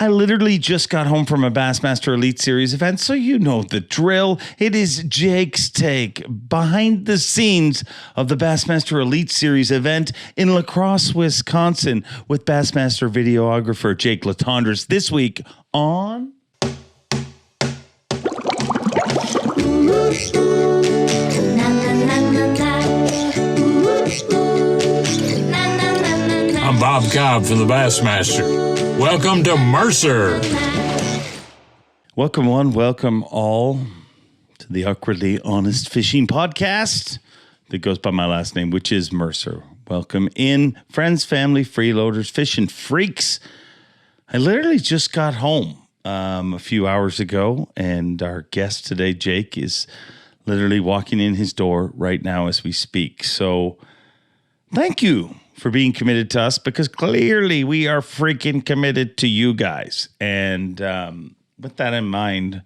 I literally just got home from a Bassmaster Elite Series event, so you know the drill. It is Jake's Take, behind the scenes of the Bassmaster Elite Series event in LaCrosse, Wisconsin, with Bassmaster videographer Jake Latendresse this week on... I'm Bob Cobb from the Bassmaster. Welcome to Mercer. Welcome one, welcome all to the Awkwardly Honest Fishing Podcast that goes by my last name, which is Mercer. Welcome in, friends, family, freeloaders, fishing freaks. I literally just got home a few hours ago, and our guest today, Jake, is literally walking in his door right now as we speak. So thank you for being committed to us, because clearly we are freaking committed to you guys. And with that in mind,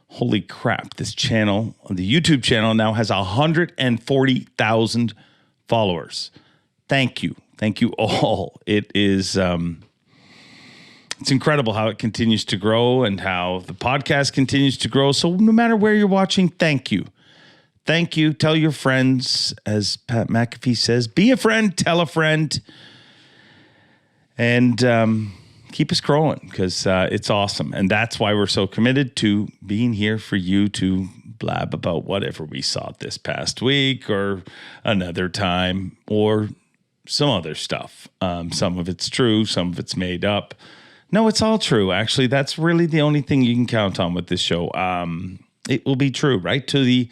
holy crap, this channel, the YouTube channel, now has 140,000 followers. Thank you. Thank you all. It is, it's incredible how it continues to grow and how the podcast continues to grow. So no matter where you're watching, thank you. Thank you. Tell your friends, as Pat McAfee says, be a friend, tell a friend, and keep us growing, because it's awesome. And that's why we're so committed to being here for you to blab about whatever we saw this past week or another time or some other stuff. Some of it's true, some of it's made up. No, it's all true. Actually, that's really the only thing you can count on with this show. It will be true, right? To the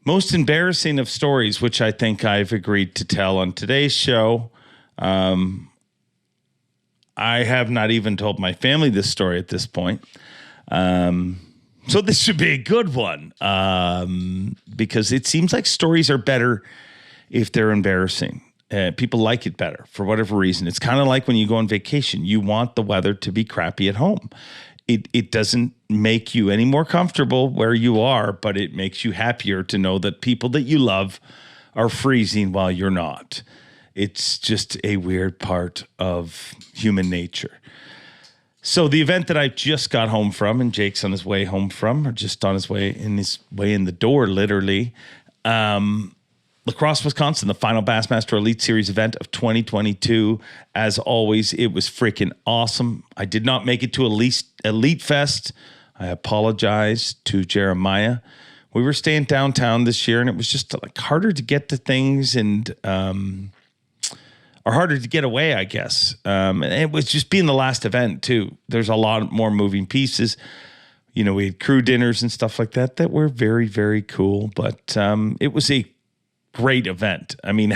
most embarrassing of stories, which I think I've agreed to tell on today's show. I have not even told my family this story at this point. So this should be a good one, because it seems like stories are better if they're embarrassing. People like it better for whatever reason. It's kind of like when you go on vacation. You want the weather to be crappy at home. It doesn't make you any more comfortable where you are, but it makes you happier to know that people that you love are freezing while you're not. It's just a weird part of human nature. So the event that I just got home from, and Jake's on his way home from, or just on his way in the door, literally, LaCrosse, Wisconsin, the final Bassmaster Elite Series event of 2022. As always, it was freaking awesome. I did not make it to Elite Fest. I apologize to Jeremiah. We were staying downtown this year, and it was just like harder to get to things and or harder to get away, I guess. And it was just being the last event, too. There's a lot more moving pieces. You know, we had crew dinners and stuff like that were very, very cool. But it was a great event. I mean,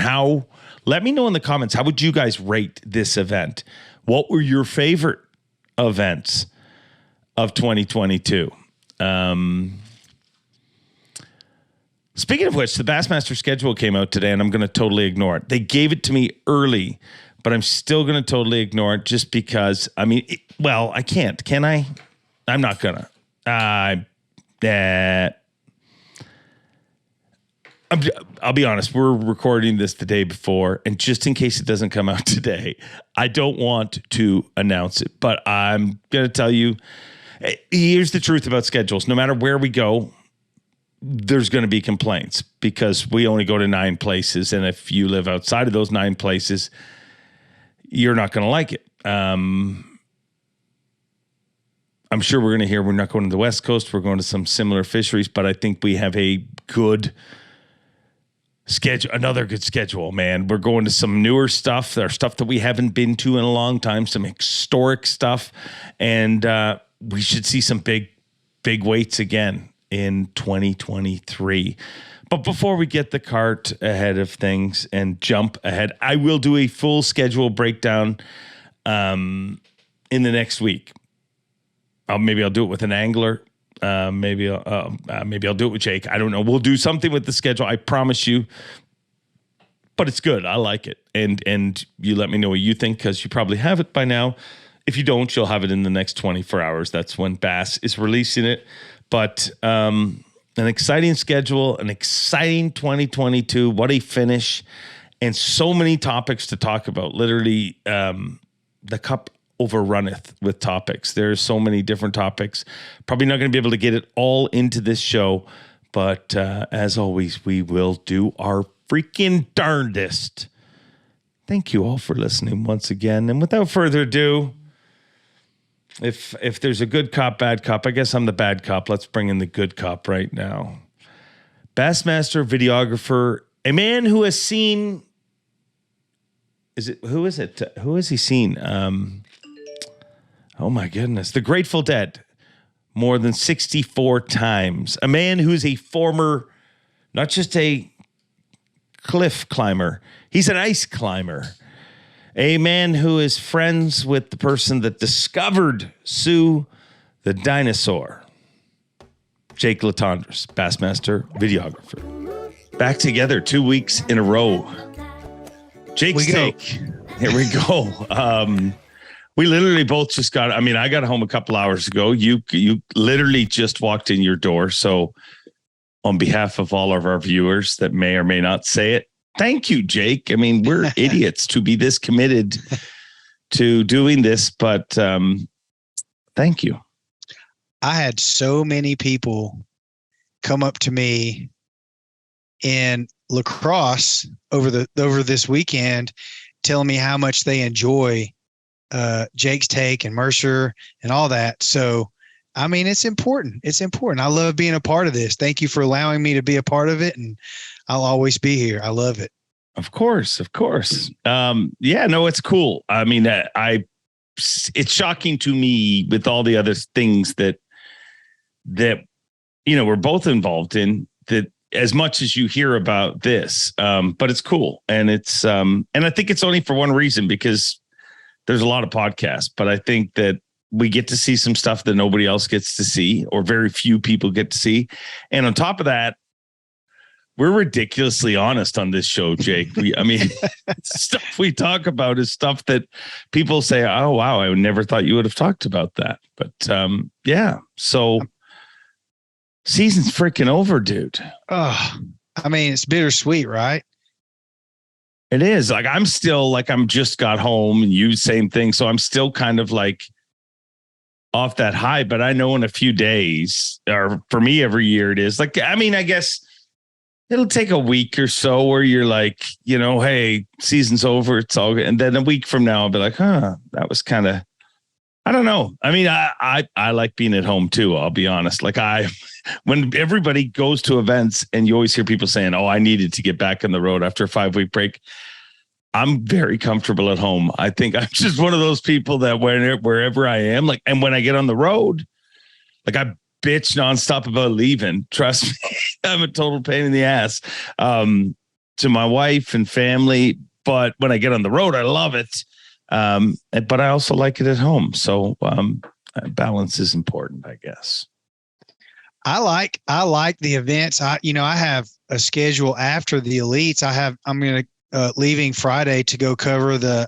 let me know in the comments, how would you guys rate this event? What were your favorite events of 2022? Speaking of which, the Bassmaster Schedule came out today, and I'm going to totally ignore it. They gave it to me early, but I'm still going to totally ignore it just because, I mean, I can't. Can I? I'm not going to. I'll be honest, we're recording this the day before, and just in case it doesn't come out today, I don't want to announce it, but I'm going to tell you, here's the truth about schedules. No matter where we go, there's going to be complaints, because we only go to 9 places, and if you live outside of those 9 places, you're not going to like it. I'm sure we're going to hear we're not going to the West Coast, we're going to some similar fisheries, but I think we have a good schedule, another good schedule, man. We're going to some newer stuff. There's stuff that we haven't been to in a long time, some historic stuff, and we should see some big weights again in 2023. But before we get the cart ahead of things and jump ahead, I will do a full schedule breakdown in the next week. Maybe I'll do it with an angler. Maybe I'll do it with Jake. I don't know. We'll do something with the schedule. I promise you. But it's good. I like it. And you let me know what you think, because you probably have it by now. If you don't, you'll have it in the next 24 hours. That's when Bass is releasing it. But an exciting schedule, an exciting 2022. What a finish. And so many topics to talk about. Literally, the cup overrunneth with topics. There's so many different topics. Probably not going to be able to get it all into this show, but as always, we will do our freaking darndest. Thank you all for listening once again. And without further ado, if there's a good cop, bad cop, I guess I'm the bad cop. Let's bring in the good cop right now. Bassmaster videographer, a man who has seen... Who is it? Who has he seen? Oh my goodness. The Grateful Dead more than 64 times. A man who's a former, not just a cliff climber, he's an ice climber. A man who is friends with the person that discovered Sue the dinosaur. Jake Latendresse, Bassmaster videographer. Back together 2 weeks in a row. JakesTake. Here we go. We literally both just got, I got home a couple hours ago. You literally just walked in your door. So on behalf of all of our viewers that may or may not say it, thank you, Jake. We're idiots to be this committed to doing this, but thank you. I had so many people come up to me in LaCrosse over this weekend, telling me how much they enjoy JakesTake and Mercer and all that. So, it's important. It's important. I love being a part of this. Thank you for allowing me to be a part of it, and I'll always be here. I love it. Of course. It's cool. It's shocking to me with all the other things that we're both involved in, that as much as you hear about this, but it's cool. And it's, and I think it's only for one reason, because there's a lot of podcasts, but I think that we get to see some stuff that nobody else gets to see, or very few people get to see. And on top of that, we're ridiculously honest on this show, Jake. Stuff we talk about is stuff that people say, oh, wow, I never thought you would have talked about that. But so season's freaking over, dude. Oh, it's bittersweet, right? It is. I'm still I'm just got home, and you same thing. So I'm still kind of off that high, but I know in a few days, or for me every year it is I guess it'll take a week or so where you're hey, season's over. It's all good. And then a week from now, I'll be like, that was kind of, I don't know. I like being at home too. I'll be honest. When everybody goes to events and you always hear people saying, oh, I needed to get back on the road after a 5-week break. I'm very comfortable at home. I think I'm just one of those people that wherever I am, and when I get on the road, I bitch nonstop about leaving. Trust me, I'm a total pain in the ass to my wife and family. But when I get on the road, I love it. But I also like it at home. So balance is important, I guess. I like the events. I have a schedule after the elites. I'm going to leaving Friday to go cover the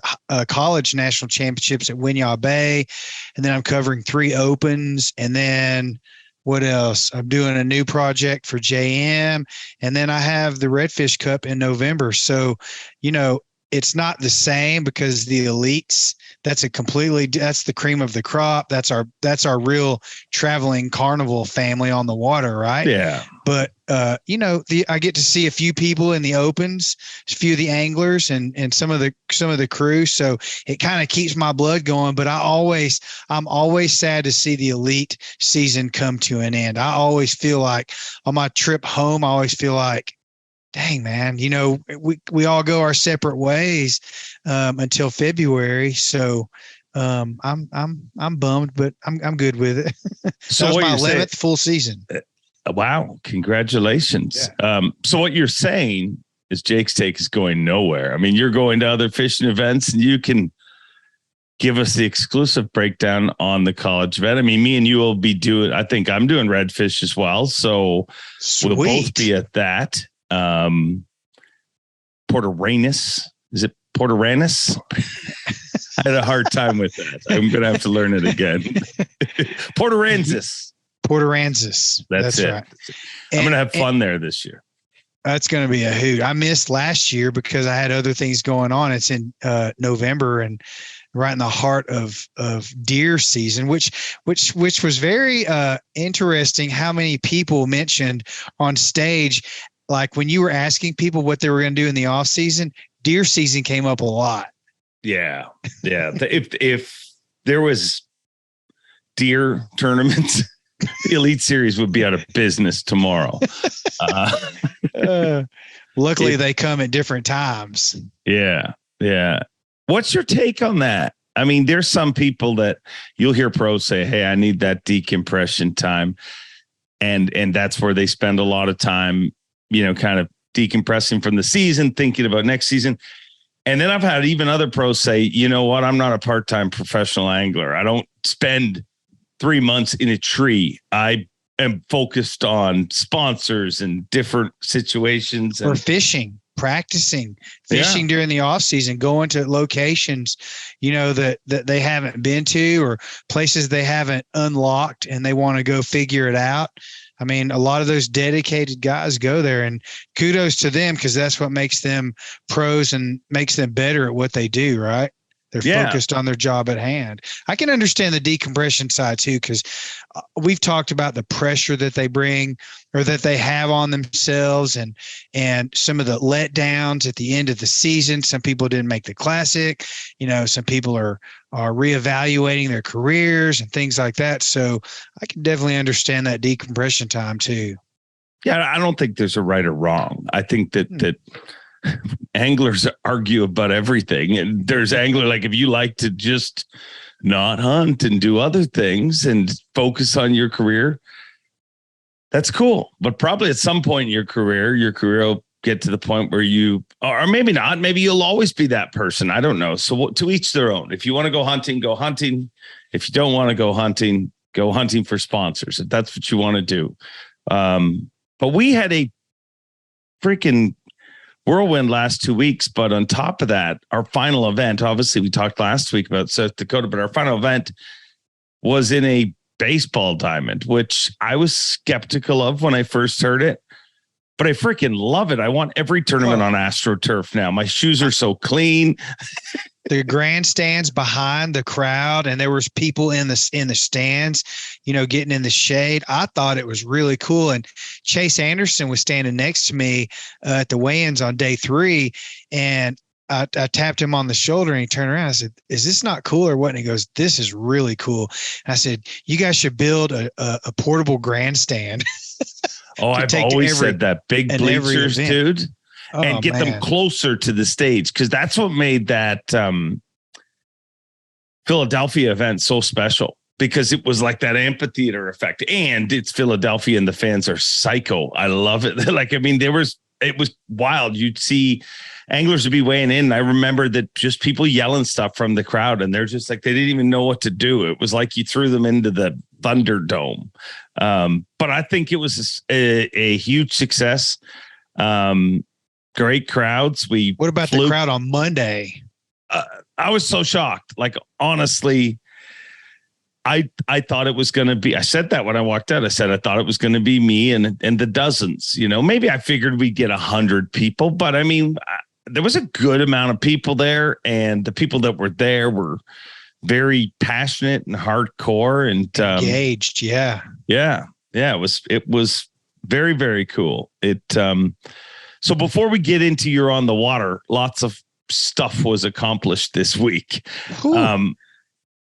college national championships at Winyah Bay. And then I'm covering 3 opens. And then what else? I'm doing a new project for JM. And then I have the Redfish Cup in November. So, it's not the same, because the elites, that's the cream of the crop. That's our real traveling carnival family on the water. Right. Yeah. But, I get to see a few people in the opens, a few of the anglers and some of the crew. So it kind of keeps my blood going, but I'm always sad to see the elite season come to an end. I always feel like on my trip home, I always feel like, dang, man, we all go our separate ways until February. So I'm bummed, but I'm good with it. So that was my 11th saying, full season. Wow. Congratulations. Yeah. So what you're saying is JakesTake is going nowhere. You're going to other fishing events, and you can give us the exclusive breakdown on the college event. Me and you will be doing, I think I'm doing redfish as well. So Sweet. We'll both be at that. Portoranus. Is it Portoranus? I had a hard time with that. I'm going to have to learn it again. Portoransis. That's it. Right. I'm going to have fun there this year. That's going to be a hoot. I missed last year because I had other things going on. It's in November, and right in the heart of deer season, which was very interesting. How many people mentioned on stage, like when you were asking people what they were going to do in the off season, deer season came up a lot. Yeah. If there was deer tournaments, the Elite Series would be out of business tomorrow. Luckily, they come at different times. Yeah. What's your take on that? I mean, there's some people that you'll hear pros say, "Hey, I need that decompression time," and that's where they spend a lot of time, kind of decompressing from the season, thinking about next season. And then I've had even other pros say, "You know what? I'm not a part-time professional angler. I don't spend 3 months in a tree. I am focused on sponsors and different situations or fishing, practicing fishing during the off season, going to locations, that they haven't been to or places they haven't unlocked and they want to go figure it out." I mean, a lot of those dedicated guys go there, and kudos to them because that's what makes them pros and makes them better at what they do, right? They're focused on their job at hand. I can understand the decompression side too, because we've talked about the pressure that they bring or that they have on themselves and some of the letdowns at the end of the season. Some people didn't make the classic, some people are reevaluating their careers and things like that. So I can definitely understand that decompression time too. Yeah. I don't think there's a right or wrong. I think that anglers argue about everything, and there's angler, like if you like to just not hunt and do other things and focus on your career, that's cool. But probably at some point in your career will get to the point where you, or maybe not, maybe you'll always be that person. I don't know. So to each their own. If you want to go hunting, go hunting. If you don't want to go hunting for sponsors, if that's what you want to do. But we had a freaking whirlwind last 2 weeks. But on top of that, our final event, obviously we talked last week about South Dakota, but our final event was in a baseball diamond, which I was skeptical of when I first heard it, but I freaking love it. I want every tournament on AstroTurf now. My shoes are so clean. The grandstands behind the crowd, and there was people in the stands, getting in the shade. I thought it was really cool. And Chase Anderson was standing next to me at the weigh-ins on day 3, and I tapped him on the shoulder, and he turned around. I said, "Is this not cool or what?" And he goes, "This is really cool." And I said, "You guys should build a portable grandstand." Oh, I've always said that. Big bleachers, dude. And get them closer to the stage, because that's what made that Philadelphia event so special, because it was like that amphitheater effect, and it's Philadelphia and the fans are psycho. I love it. It was wild. You'd see anglers would be weighing in. I remember that just people yelling stuff from the crowd, and they're just like, they didn't even know what to do. It was like you threw them into the Thunderdome. But I think it was a huge success. Great crowds. What about the crowd on Monday? I was so shocked. Like, honestly, I thought it was going to be, I said that when I walked out, I thought it was going to be me and the dozens, maybe I figured we'd get 100 people, but I mean, there was a good amount of people there, and the people that were there were very passionate and hardcore and engaged. Yeah. It was very, very cool. So before we get into You're on the Water, lots of stuff was accomplished this week.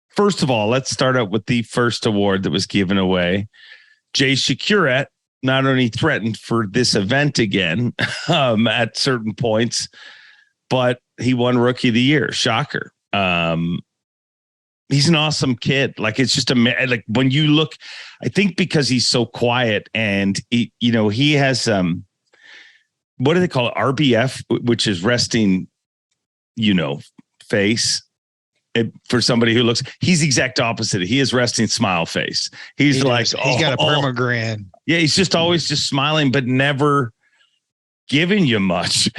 First of all, let's start out with the first award that was given away. Jay Przekurat not only threatened for this event again at certain points, but he won Rookie of the Year. Shocker. He's an awesome kid. Like, it's just like when you look, I think because he's so quiet and he has what do they call it? RBF, which is resting, face. For somebody who looks, he's the exact opposite. He is resting smile face. He's got a permagrin. Yeah, he's just always just smiling, but never giving you much.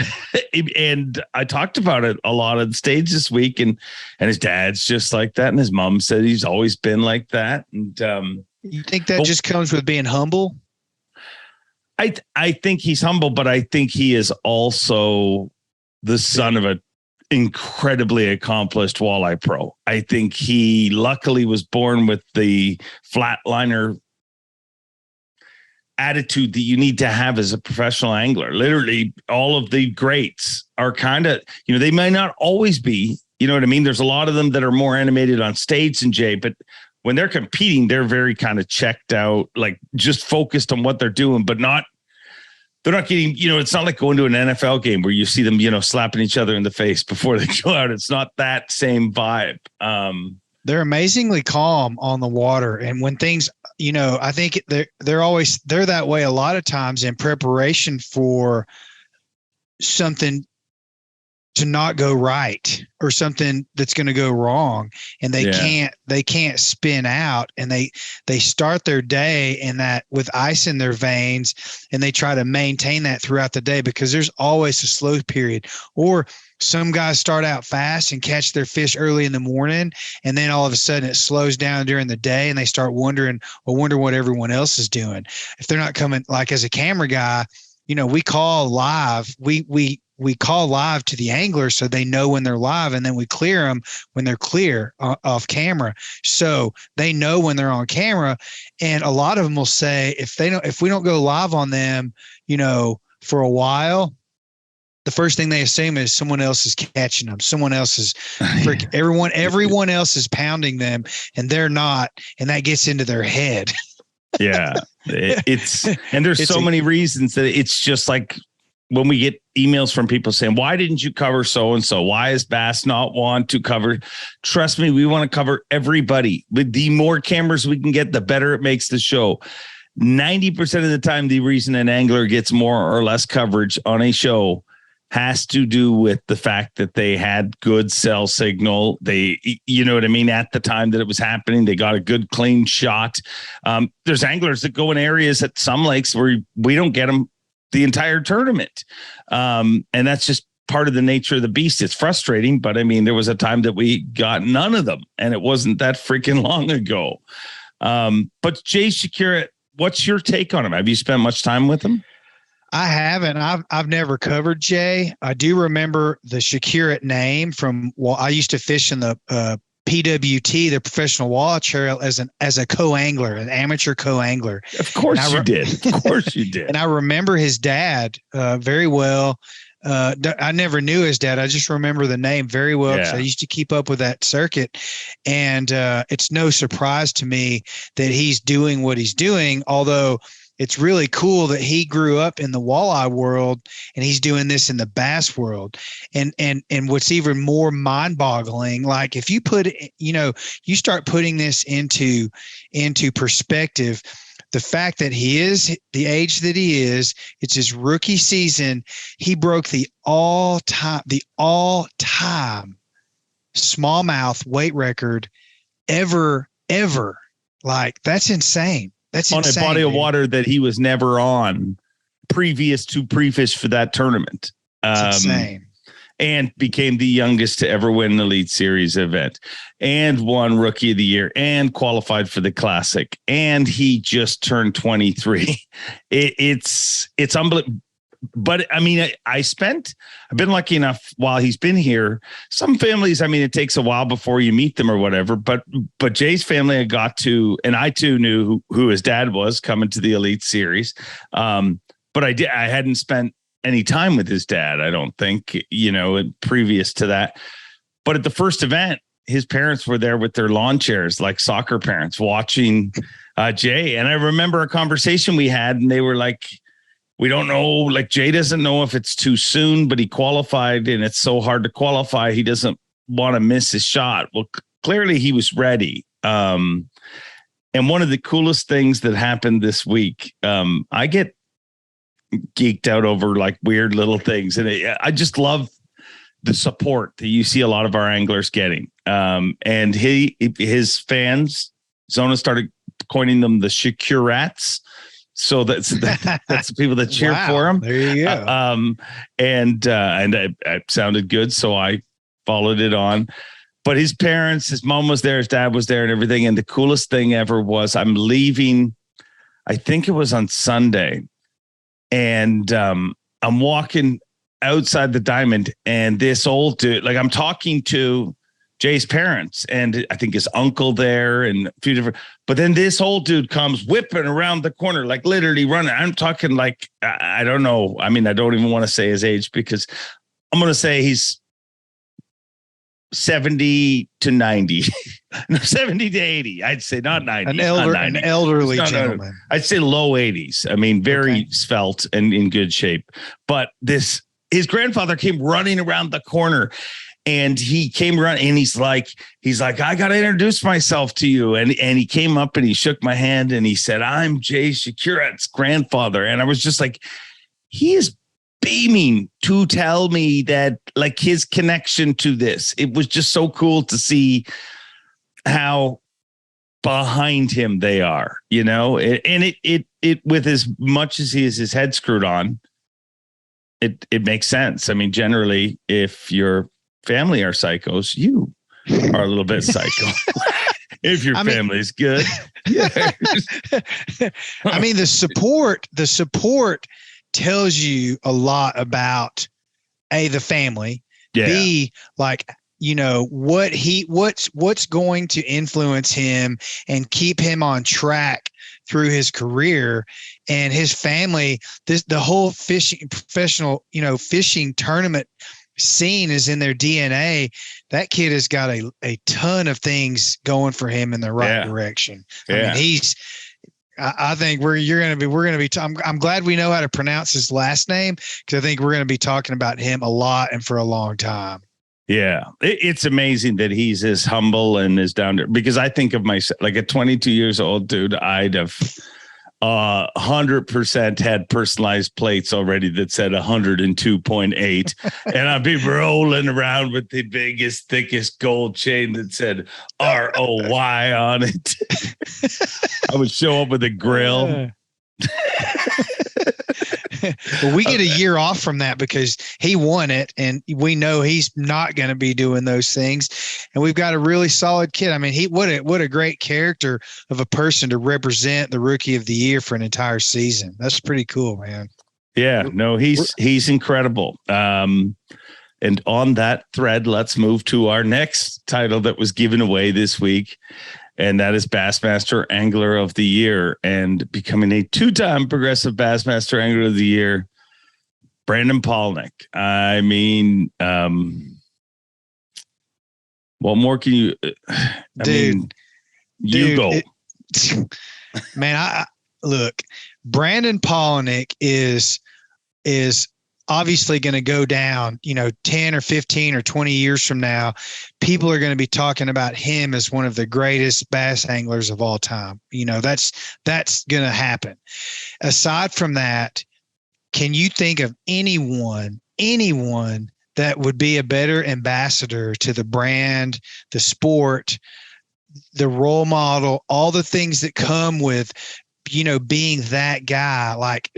And I talked about it a lot on stage this week, and his dad's just like that, and his mom said he's always been like that. And you think that just comes with being humble? I think he's humble, but I think he is also the son of incredibly accomplished walleye pro. I think he luckily was born with the flatliner attitude that you need to have as a professional angler. Literally, all of the greats are kind of, they may not always be, you know what I mean? There's a lot of them that are more animated on stage than Jay, but when they're competing, they're very kind of checked out, like just focused on what they're doing, but they're not getting, it's not like going to an NFL game where you see them, slapping each other in the face before they go out. It's not that same vibe. They're amazingly calm on the water. And when things, I think they're that way a lot of times in preparation for something to not go right or something that's going to go wrong. And they can't spin out, and they start their day in that with ice in their veins, and they try to maintain that throughout the day, because there's always a slow period. Or some guys start out fast and catch their fish early in the morning, and then all of a sudden it slows down during the day, and they start wonder what everyone else is doing. If they're not coming, like as a camera guy, we call live. We call live to the angler so they know when they're live, and then we clear them when they're clear off camera. So they know when they're on camera. And a lot of them will say, if we don't go live on them, for a while, the first thing they assume is someone else is catching them. Someone else is everyone else is pounding them, and they're not. And that gets into their head. Yeah. There's so many reasons that it's just like, when we get emails from people saying, why didn't you cover so-and-so? Why is Bass not want to cover? Trust me, we want to cover everybody. With the more cameras we can get, the better it makes the show. 90% of the time, the reason an angler gets more or less coverage on a show has to do with the fact that they had good cell signal. They, you know what I mean? At the time that it was happening, they got a good, clean shot. There's anglers that go in areas at some lakes where we don't get them the entire tournament. And that's just part of the nature of the beast. It's frustrating, but I mean, there was a time that we got none of them, and it wasn't that freaking long ago. But Jay Przekurat, what's your take on him? Have you spent much time with him? I haven't. I've never covered Jay. I do remember the Przekurat name from, I used to fish in the PWT, the Professional Walleye Trail, as a co-angler, an amateur co-angler. Of course you did. Of course you did. And I remember his dad very well. I never knew his dad. I just remember the name very well, because I used to keep up with that circuit. And it's no surprise to me that he's doing what he's doing, although it's really cool that he grew up in the walleye world and he's doing this in the bass world. And what's even more mind-boggling, like if you put, you start putting this into perspective, the fact that he is the age that he is, it's his rookie season. He broke the all-time smallmouth weight record ever. Like, that's insane. That's on insane, a body of water that he was never on previous to pre-fish for that tournament. It's insane. And became the youngest to ever win an Elite Series event, and won Rookie of the Year, and qualified for the Classic. And he just turned 23. It's unbelievable. But I mean, I've been lucky enough while he's been here. Some families, I mean, it takes a while before you meet them or whatever. But Jay's family, I got to, and I too knew who his dad was coming to the Elite Series. But I hadn't spent any time with his dad, I don't think, previous to that. But at the first event, his parents were there with their lawn chairs, like soccer parents, watching Jay. And I remember a conversation we had, and they were like, we don't know, like Jay doesn't know if it's too soon, but he qualified, and it's so hard to qualify. He doesn't want to miss his shot. Well, clearly he was ready. And one of the coolest things that happened this week, I get geeked out over like weird little things. And I just love the support that you see a lot of our anglers getting. And his fans, Zona started coining them the Przekurats. So that's the people that cheer for him. There you go. And it sounded good, so I followed it on. But his parents, his mom was there, his dad was there, and everything. And the coolest thing ever was I'm leaving. I think it was on Sunday, and I'm walking outside the diamond, and this old dude, like I'm talking to Jay's parents and I think his uncle there and a few different, but then this old dude comes whipping around the corner, like literally running. I'm talking like, I don't know. I mean, I don't even want to say his age because I'm going to say he's 70 to 90, no, 70 to 80. I'd say not 90. An elderly gentleman. No. I'd say low 80s. I mean, very svelte and in good shape. But his grandfather came running around the corner. And he came around and he's like, I got to introduce myself to you. And he came up and he shook my hand and he said, I'm Jay Przekurat's grandfather. And I was just like, he is beaming to tell me that like his connection to this. It was just so cool to see how behind him they are, you know, and it with as much as he has his head screwed on, it makes sense. I mean, generally, if you're family are psychos, you are a little bit psycho. If your family's good. Yeah. I mean, the support tells you a lot about the family. Yeah. B, like, you know, what's going to influence him and keep him on track through his career and his family. The whole professional fishing tournament scene is in their DNA. That kid has got a ton of things going for him in the right direction. Yeah. I mean, I think I'm glad we know how to pronounce his last name because I think we're going to be talking about him a lot and for a long time. Yeah. It's amazing that he's as humble and as down there because I think of myself like at 22 years old, dude, I'd have 100% had personalized plates already that said 102.8 and I'd be rolling around with the biggest, thickest gold chain that said ROY on it. I would show up with a grill. Well, we get a year off from that because he won it and we know he's not going to be doing those things. And we've got a really solid kid. I mean, what a great character of a person to represent the rookie of the year for an entire season. That's pretty cool, man. Yeah, no, he's incredible. And on that thread, let's move to our next title that was given away this week. And that is Bassmaster Angler of the Year, and becoming a 2-time Progressive Bassmaster Angler of the Year, Brandon Palnick. I mean, what more can you? You go, man. Look, Brandon Palnick is obviously going to go down, 10 or 15 or 20 years from now. People are going to be talking about him as one of the greatest bass anglers of all time. That's going to happen. Aside from that, can you think of anyone that would be a better ambassador to the brand, the sport, the role model, all the things that come with, being that guy? Like,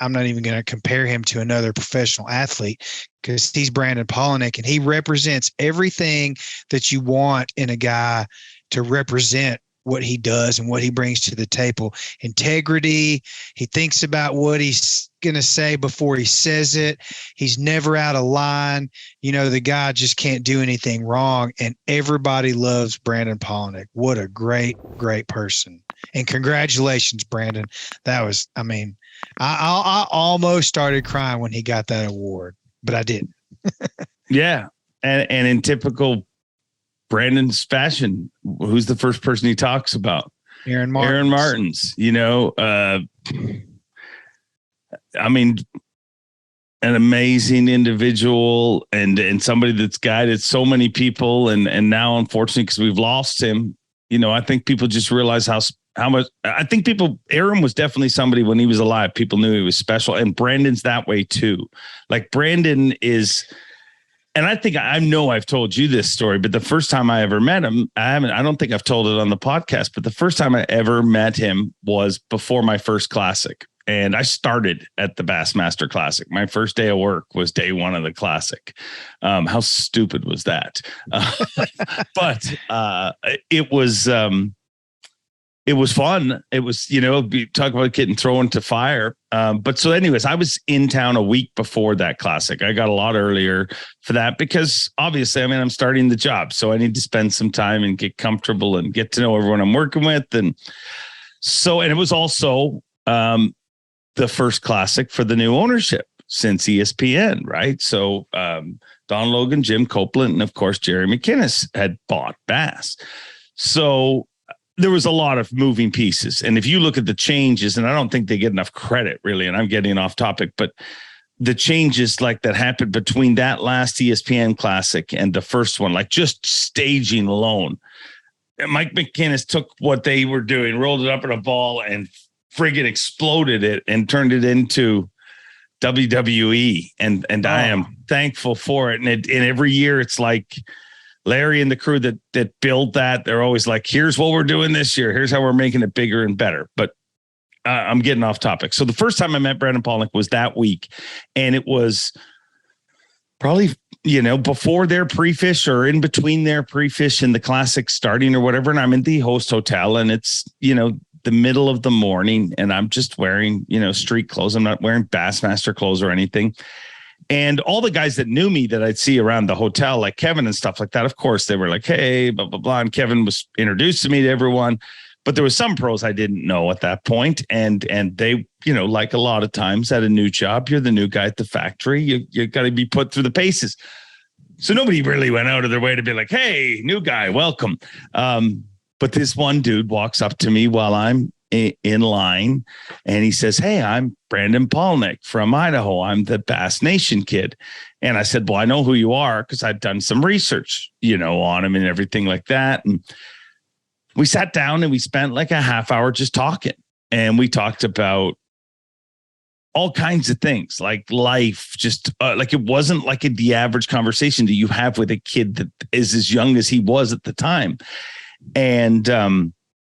I'm not even going to compare him to another professional athlete because he's Brandon Palaniuk and he represents everything that you want in a guy to represent what he does and what he brings to the table. Integrity. He thinks about what he's going to say before he says it. He's never out of line. The guy just can't do anything wrong. And everybody loves Brandon Palaniuk. What a great, great person. And congratulations, Brandon. That was, I almost started crying when he got that award, but I didn't. Yeah. And in typical Brandon's fashion, who's the first person he talks about? Aaron Martins. An amazing individual and somebody that's guided so many people. And now, unfortunately, because we've lost him, I think people just realize how much. I think Aaron was definitely somebody when he was alive. People knew he was special, and Brandon's that way too. Like Brandon is, and I know I've told you this story, but the first time I ever met him, I don't think I've told it on the podcast, but the first time I ever met him was before my first classic. And I started at the Bassmaster Classic. My first day of work was day one of the Classic. How stupid was that? But it was fun. It was, talk about getting thrown to fire. But so anyways, I was in town a week before that classic. I got a lot earlier for that because obviously, I mean, I'm starting the job. So I need to spend some time and get comfortable and get to know everyone I'm working with. And it was also the first classic for the new ownership since ESPN, right? So Don Logan, Jim Copeland, and of course, Jerry McInnes had bought Bass. So there was a lot of moving pieces. And if you look at the changes, and I don't think they get enough credit really, and I'm getting off topic, but the changes like that happened between that last ESPN classic and the first one, like just staging alone. And Mike McInnes took what they were doing, rolled it up in a ball and friggin' exploded it and turned it into WWE. And I am thankful for it. And every year it's like Larry and the crew that build that, they're always like, here's what we're doing this year. Here's how we're making it bigger and better. But I'm getting off topic. So the first time I met Brandon Palnick was that week. And it was probably, before their pre-fish or in between their pre-fish and the classic starting or whatever. And I'm in the host hotel and it's, the middle of the morning and I'm just wearing, street clothes. I'm not wearing Bassmaster clothes or anything. And all the guys that knew me that I'd see around the hotel, like Kevin and stuff like that, of course, they were like, hey, blah, blah, blah. And Kevin was introduced to me to everyone. But there was some pros I didn't know at that point. And they, like a lot of times at a new job, you're the new guy at the factory. You got to be put through the paces. So nobody really went out of their way to be like, hey, new guy, welcome. But this one dude walks up to me while I'm in line and he says, hey, I'm Brandon Palnick from Idaho. I'm the Bass Nation kid. And I said, well, I know who you are because I'd done some research, on him and everything like that. And we sat down and we spent like a half hour just talking. And we talked about all kinds of things like life, just like it wasn't like the average conversation that you have with a kid that is as young as he was at the time. And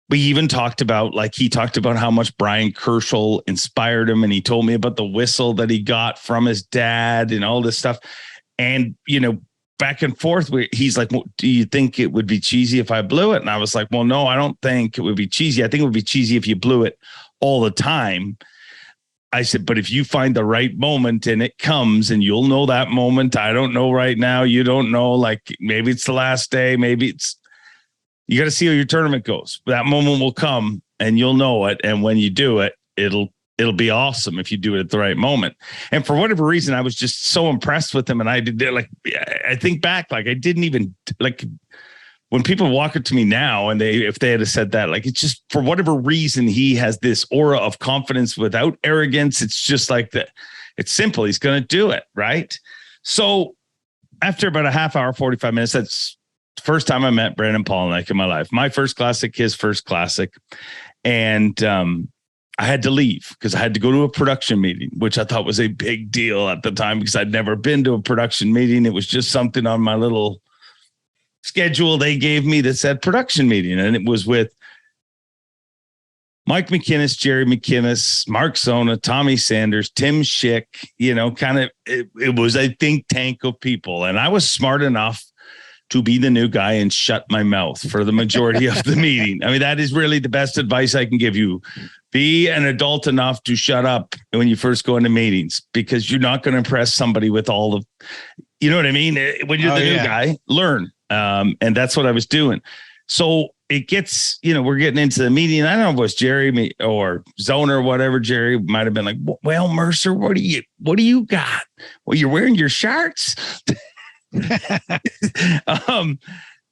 we even talked about, he talked about how much Brian Kerschel inspired him. And he told me about the whistle that he got from his dad and all this stuff. And, back and forth, he's like, well, do you think it would be cheesy if I blew it? And I was like, well, no, I don't think it would be cheesy. I think it would be cheesy if you blew it all the time. I said, but if you find the right moment and it comes and you'll know that moment, I don't know right now. You don't know, like maybe it's the last day, maybe you got to see how your tournament goes. That moment will come and you'll know it. And when you do it, it'll be awesome if you do it at the right moment. And for whatever reason, I was just so impressed with him. And I think back, I didn't even when people walk up to me now and if they had said that, it's just for whatever reason, he has this aura of confidence without arrogance. It's just like that. It's simple. He's going to do it. Right. So after about a half hour, 45 minutes, that's the first time I met Brandon Palnick in my life. My first classic, his first classic. And I had to leave because I had to go to a production meeting, which I thought was a big deal at the time because I'd never been to a production meeting. It was just something on my little schedule they gave me that said production meeting. And it was with Mike McInnes, Jerry McInnes, Mark Zona, Tommy Sanders, Tim Schick, it was a think tank of people. And I was smart enough to be the new guy and shut my mouth for the majority of the meeting. I mean, that is really the best advice I can give you. Be an adult enough to shut up when you first go into meetings because you're not going to impress somebody with all the, you know what I mean? When you're the new guy, learn. And that's what I was doing. So it gets, we're getting into the meeting. I don't know if it was Jerry or Zona or whatever. Jerry might've been like, well, Mercer, what do you got? Well, you're wearing your shirts.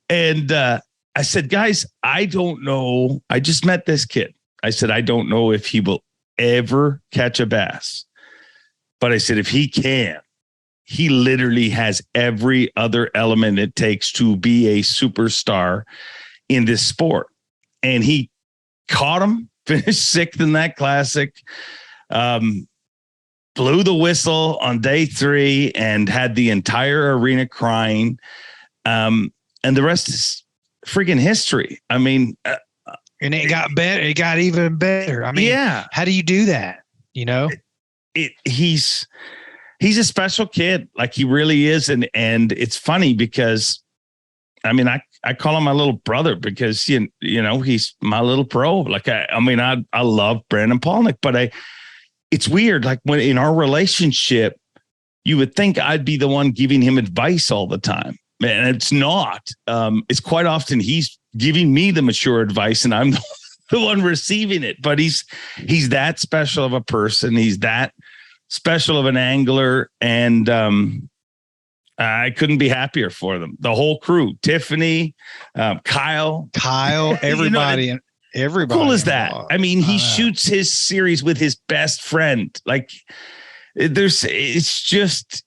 And I said, guys, I don't know. I just met this kid. I said, I don't know if he will ever catch a bass, but I said, if he can, he literally has every other element it takes to be a superstar in this sport. And he caught him, finished sixth in that classic, blew the whistle on day 3 and had the entire arena crying. And the rest is freaking history. I mean, and it got better. It got even better. I mean, yeah. How do you do that? He's a special kid. Like he really is. And it's funny because I mean, I call him my little brother because, he's my little pro. Like, I love Brandon Palnick, but it's weird. Like when in our relationship, you would think I'd be the one giving him advice all the time. And it's not. It's quite often he's giving me the mature advice and I'm the one receiving it. But he's that special of a person. He's that special of an angler. And I couldn't be happier for them. The whole crew, Tiffany, Kyle, everybody. Everybody. How cool is that? I mean, he shoots his series with his best friend. Like it's just,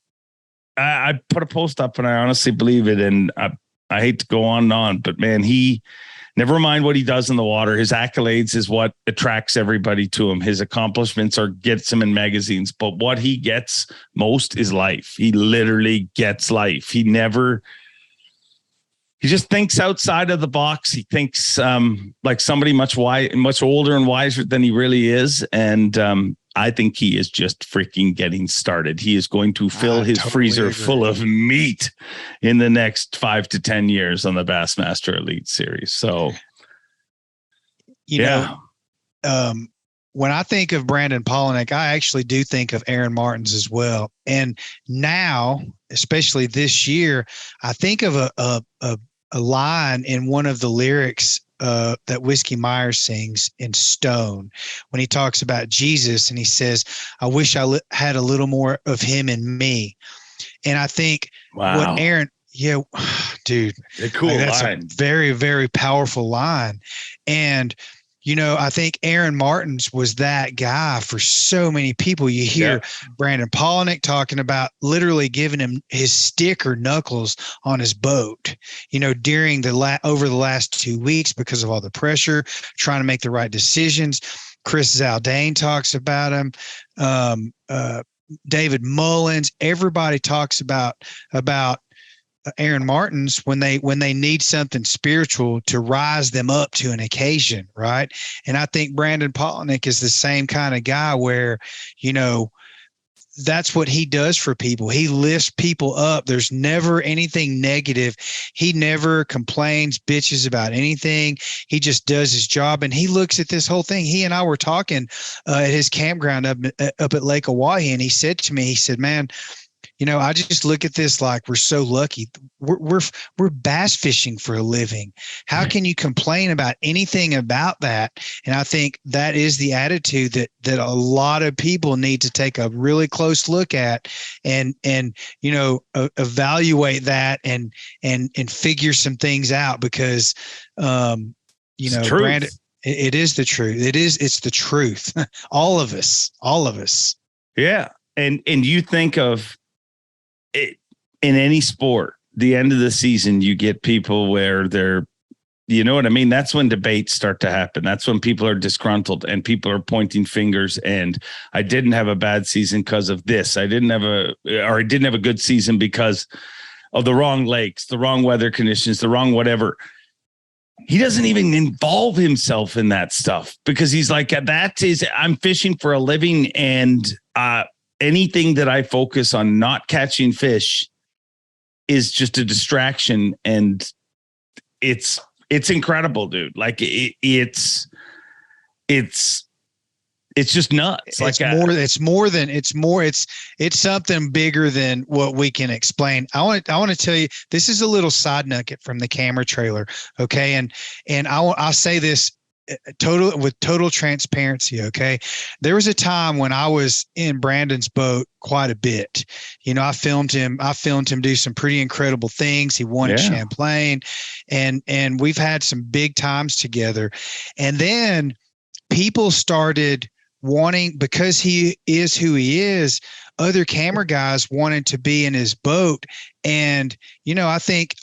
I put a post up and I honestly believe it. And I hate to go on and on, but man, he never mind what he does in the water. His accolades is what attracts everybody to him. His accomplishments gets him in magazines, but what he gets most is life. He literally gets life. He just thinks outside of the box. He thinks like somebody much older and wiser than he really is. And I think he is just freaking getting started. He is going to fill his freezer full of meat in the next 5 to 10 years on the Bassmaster Elite Series. So, you know, when I think of Brandon Palaniuk, I actually do think of Aaron Martens as well. And now, especially this year, I think of a line in one of the lyrics that Whiskey Myers sings in Stone when he talks about Jesus and he says, I wish I had a little more of him in me. And I think what Aaron, dude, that's line. A very, very powerful line. And, you know, I think Aaron Martens was that guy for so many people. You hear Brandon Palaniuk talking about literally giving him his stick or knuckles on his boat, you know, during over the last 2 weeks because of all the pressure, trying to make the right decisions. Chris Zaldane talks about him. David Mullins, everybody talks about Aaron Martens when they need something spiritual to rise them up to an occasion, right? And I think Brandon Palaniuk is the same kind of guy where, you know, that's what he does for people. He lifts people up. There's never anything negative. He never complains, bitches about anything. He just does his job. And he looks at this whole thing. He and I were talking at his campground up at Lake Oahe, and he said to me, he said, man, you know, I just look at this like we're so lucky. We're bass fishing for a living. How can you complain about anything about that? And I think that is the attitude that a lot of people need to take a really close look at and you know, evaluate that and figure some things out because you know, Brandon, it is the truth. It's the truth. All of us. Yeah. And you think of it in any sport, the end of the season, you get people where they're, you know what I mean? That's when debates start to happen. That's when people are disgruntled and people are pointing fingers. And I didn't have a bad season because of this. I didn't have a good season because of the wrong lakes, the wrong weather conditions, the wrong whatever. He doesn't even involve himself in that stuff because he's like, I'm fishing for a living. And, anything that I focus on not catching fish is just a distraction. And it's incredible, dude. Like it's just nuts. It's something bigger than what we can explain. I want to tell you, this is a little side nugget from the camera trailer. Okay. And I'll say this with total transparency. Okay. There was a time when I was in Brandon's boat quite a bit. You know, I filmed him do some pretty incredible things. He won at Champlain and we've had some big times together. And then people started wanting, because he is who he is, other camera guys wanted to be in his boat. And, you know, I think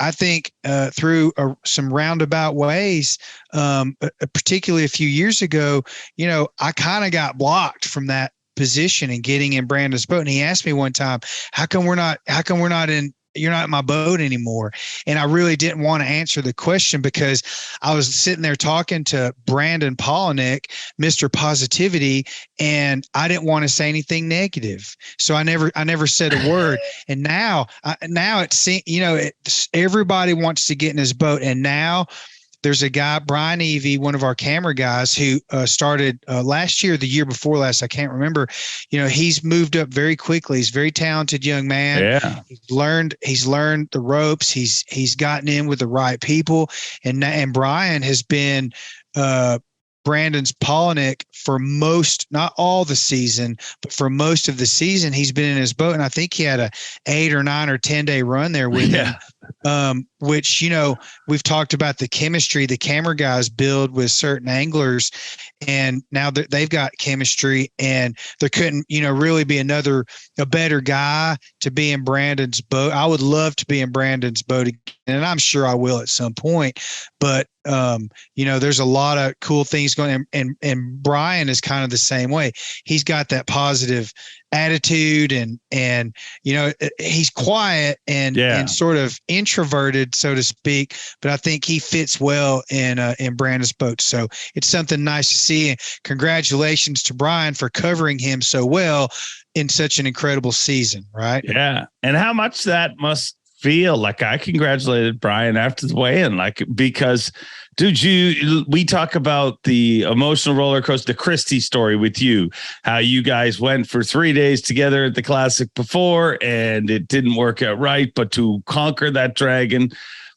through some roundabout ways, particularly a few years ago, you know, I kind of got blocked from that position and getting in Brandon's boat. And he asked me one time, how come you're not in my boat anymore? And I really didn't want to answer the question because I was sitting there talking to Brandon Palnick, Mr. Positivity, and I didn't want to say anything negative. So I never said a word. And now it's, you know, everybody wants to get in his boat. And now there's a guy, Brian Evie, one of our camera guys who started last year, the year before last, I can't remember. He's moved up very quickly. He's a very talented young man. Yeah. He's learned the ropes. He's gotten in with the right people. And Brian has been Brandon's Palnick for not all the season, but for most of the season, he's been in his boat. And I think he had a 8 or 9 or 10 day run there with him. Which, we've talked about the chemistry the camera guys build with certain anglers, and now they've got chemistry, and there couldn't, really be a better guy to be in Brandon's boat. I would love to be in Brandon's boat again, and I'm sure I will at some point, but there's a lot of cool things going on, and Brian is kind of the same way. He's got that positive attitude, and he's quiet and sort of introverted, so to speak, but I think he fits well in Brandon's boat. So it's something nice to see, and congratulations to Brian for covering him so well in such an incredible season, right? Yeah. And how much that must feel like. I congratulated Brian after the weigh-in, because dude, we talk about the emotional roller coaster, the Christie story with you, how you guys went for 3 days together at the Classic before and it didn't work out right, but to conquer that dragon,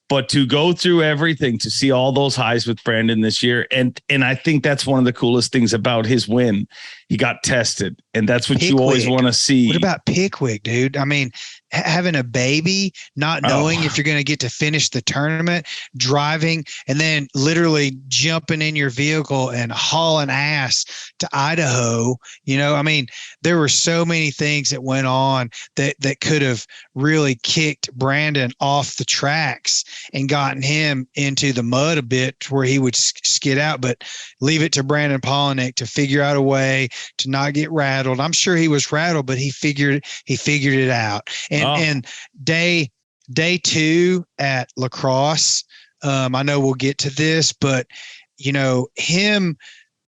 but to go through everything, to see all those highs with Brandon this year. And I think that's one of the coolest things about his win. He got tested, and that's what you always want to see. What about Pickwick, dude? I mean, having a baby, not knowing if you're going to get to finish the tournament, driving, and then literally jumping in your vehicle and hauling ass to Idaho. I mean, there were so many things that went on that could have really kicked Brandon off the tracks and gotten him into the mud a bit to where he would skid out, but leave it to Brandon Palaniuk to figure out a way to not get rattled. I'm sure he was rattled, but he figured it out. And day 2 at LaCrosse, I know we'll get to this, but him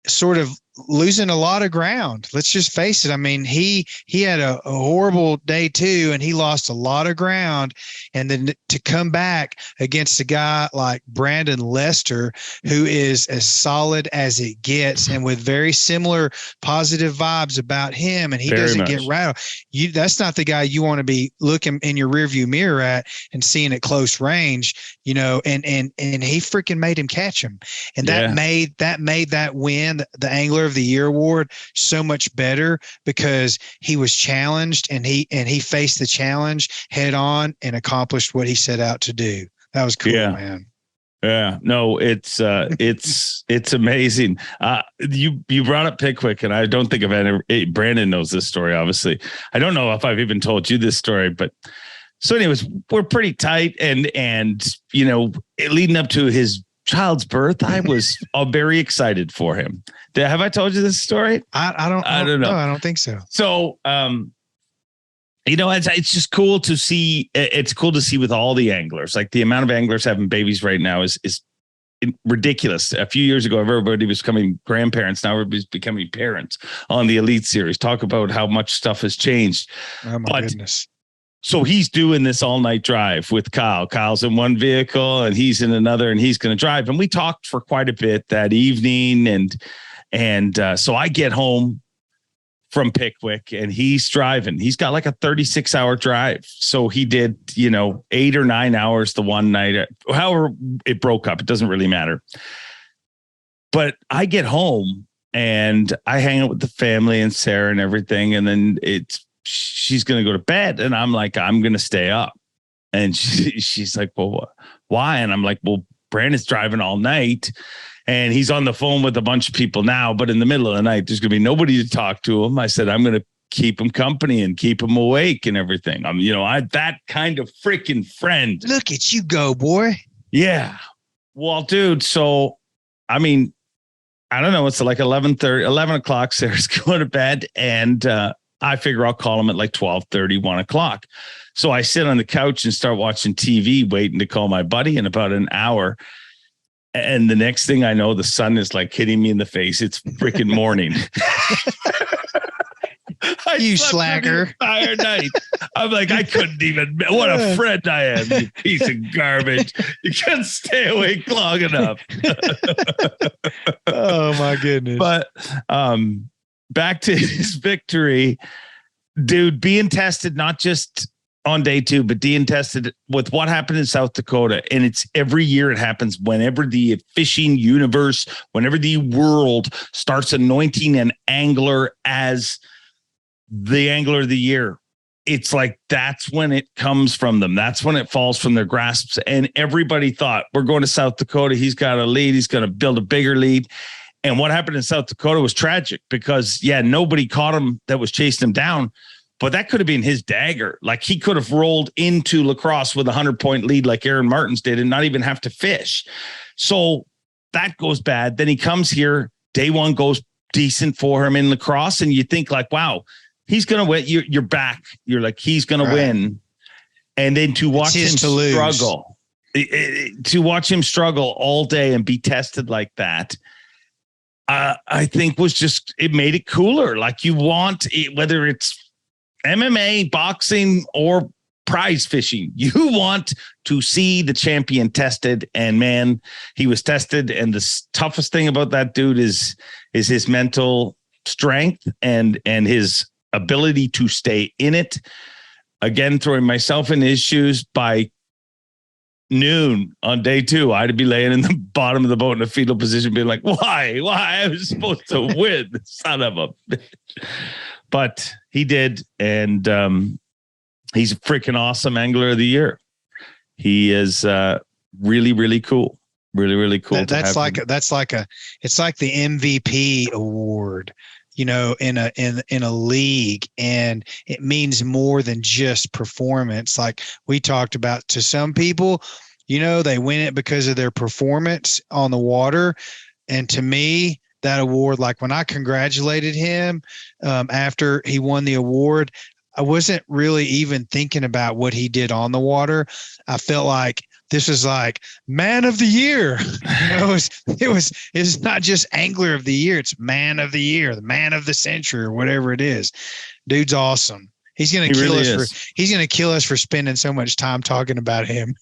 sort of losing a lot of ground. Let's just face it. I mean, he had a horrible day 2, and he lost a lot of ground. And then to come back against a guy like Brandon Lester, who is as solid as it gets and with very similar positive vibes about him, and he doesn't get rattled. That's not the guy you want to be looking in your rearview mirror at and seeing at close range, and he freaking made him catch him. And that made that win, the Angler of the Year award, so much better, because he was challenged and he faced the challenge head on and accomplished what he set out to do. That was cool, man. Yeah, no, it's amazing. You brought up Pickwick, and I don't think I've ever. Brandon knows this story, obviously. I don't know if I've even told you this story, but so anyways, we're pretty tight, and leading up to his child's birth, I was very excited for him. Have I told you this story? I don't know. I don't think so. So, it's just cool to see. It's cool to see with all the anglers, like the amount of anglers having babies right now is ridiculous. A few years ago, everybody was becoming grandparents. Now everybody's becoming parents on the Elite Series. Talk about how much stuff has changed. Oh my goodness. So he's doing this all night drive with Kyle. Kyle's in one vehicle and he's in another, and he's going to drive. And we talked for quite a bit that evening. And so I get home from Pickwick and he's driving. He's got like a 36-hour drive. So he did, 8 or 9 hours the one night, however it broke up. It doesn't really matter. But I get home and I hang out with the family and Sarah and everything. And then she's going to go to bed. And I'm like, I'm going to stay up. And she's like, well, why? And I'm like, well, Brandon's driving all night and he's on the phone with a bunch of people now, but in the middle of the night, there's going to be nobody to talk to him. I said, I'm going to keep him company and keep him awake and everything. I'm, that kind of freaking friend. Look at you go, boy. Yeah. Well, dude. So, I mean, I don't know. It's like 11 o'clock. Sarah's going to bed. And, I figure I'll call him at like 12:30, 1 o'clock. So I sit on the couch and start watching TV, waiting to call my buddy in about an hour. And the next thing I know, the sun is like hitting me in the face. It's freaking morning. You slept slacker. the entire night. I'm like, I couldn't even. What a friend I am, you piece of garbage. You couldn't stay awake long enough. Oh my goodness. But back to his victory, dude, being tested not just on day 2, but being tested with what happened in South Dakota. And it's every year it happens whenever the fishing universe, whenever the world starts anointing an angler as the angler of the year. It's like, that's when it comes from them. That's when it falls from their grasps. And everybody thought, we're going to South Dakota. He's got a lead. He's going to build a bigger lead. And what happened in South Dakota was tragic because, nobody caught him that was chasing him down. But that could have been his dagger. Like, he could have rolled into LaCrosse with a 100-point lead like Aaron Martins did and not even have to fish. So that goes bad. Then he comes here. Day 1 goes decent for him in LaCrosse. And you think like, wow, he's going to win. You're back. You're like, he's going to win. And then to watch him struggle, to watch him struggle all day and be tested like that, I think was just, it made it cooler. Like, you want it, whether it's MMA, boxing, or prize fishing, you want to see the champion tested. And man, he was tested. And the toughest thing about that dude is his mental strength and his ability to stay in it. Again, throwing myself in his shoes, by noon on day 2, I'd be laying in the bottom of the boat in a fetal position, being like, why I was supposed to win, son of a bitch. But he did. And he's a freaking awesome angler of the year. He is really, really cool. Really, really cool. It's like the MVP award, in a league, and it means more than just performance. Like we talked about, to some people, they win it because of their performance on the water. And to me, that award, like when I congratulated him after he won the award, I wasn't really even thinking about what he did on the water. I felt like this was like man of the year. It's not just angler of the year. It's man of the year, the man of the century, or whatever it is. Dude's awesome. He's going to kill us for spending so much time talking about him.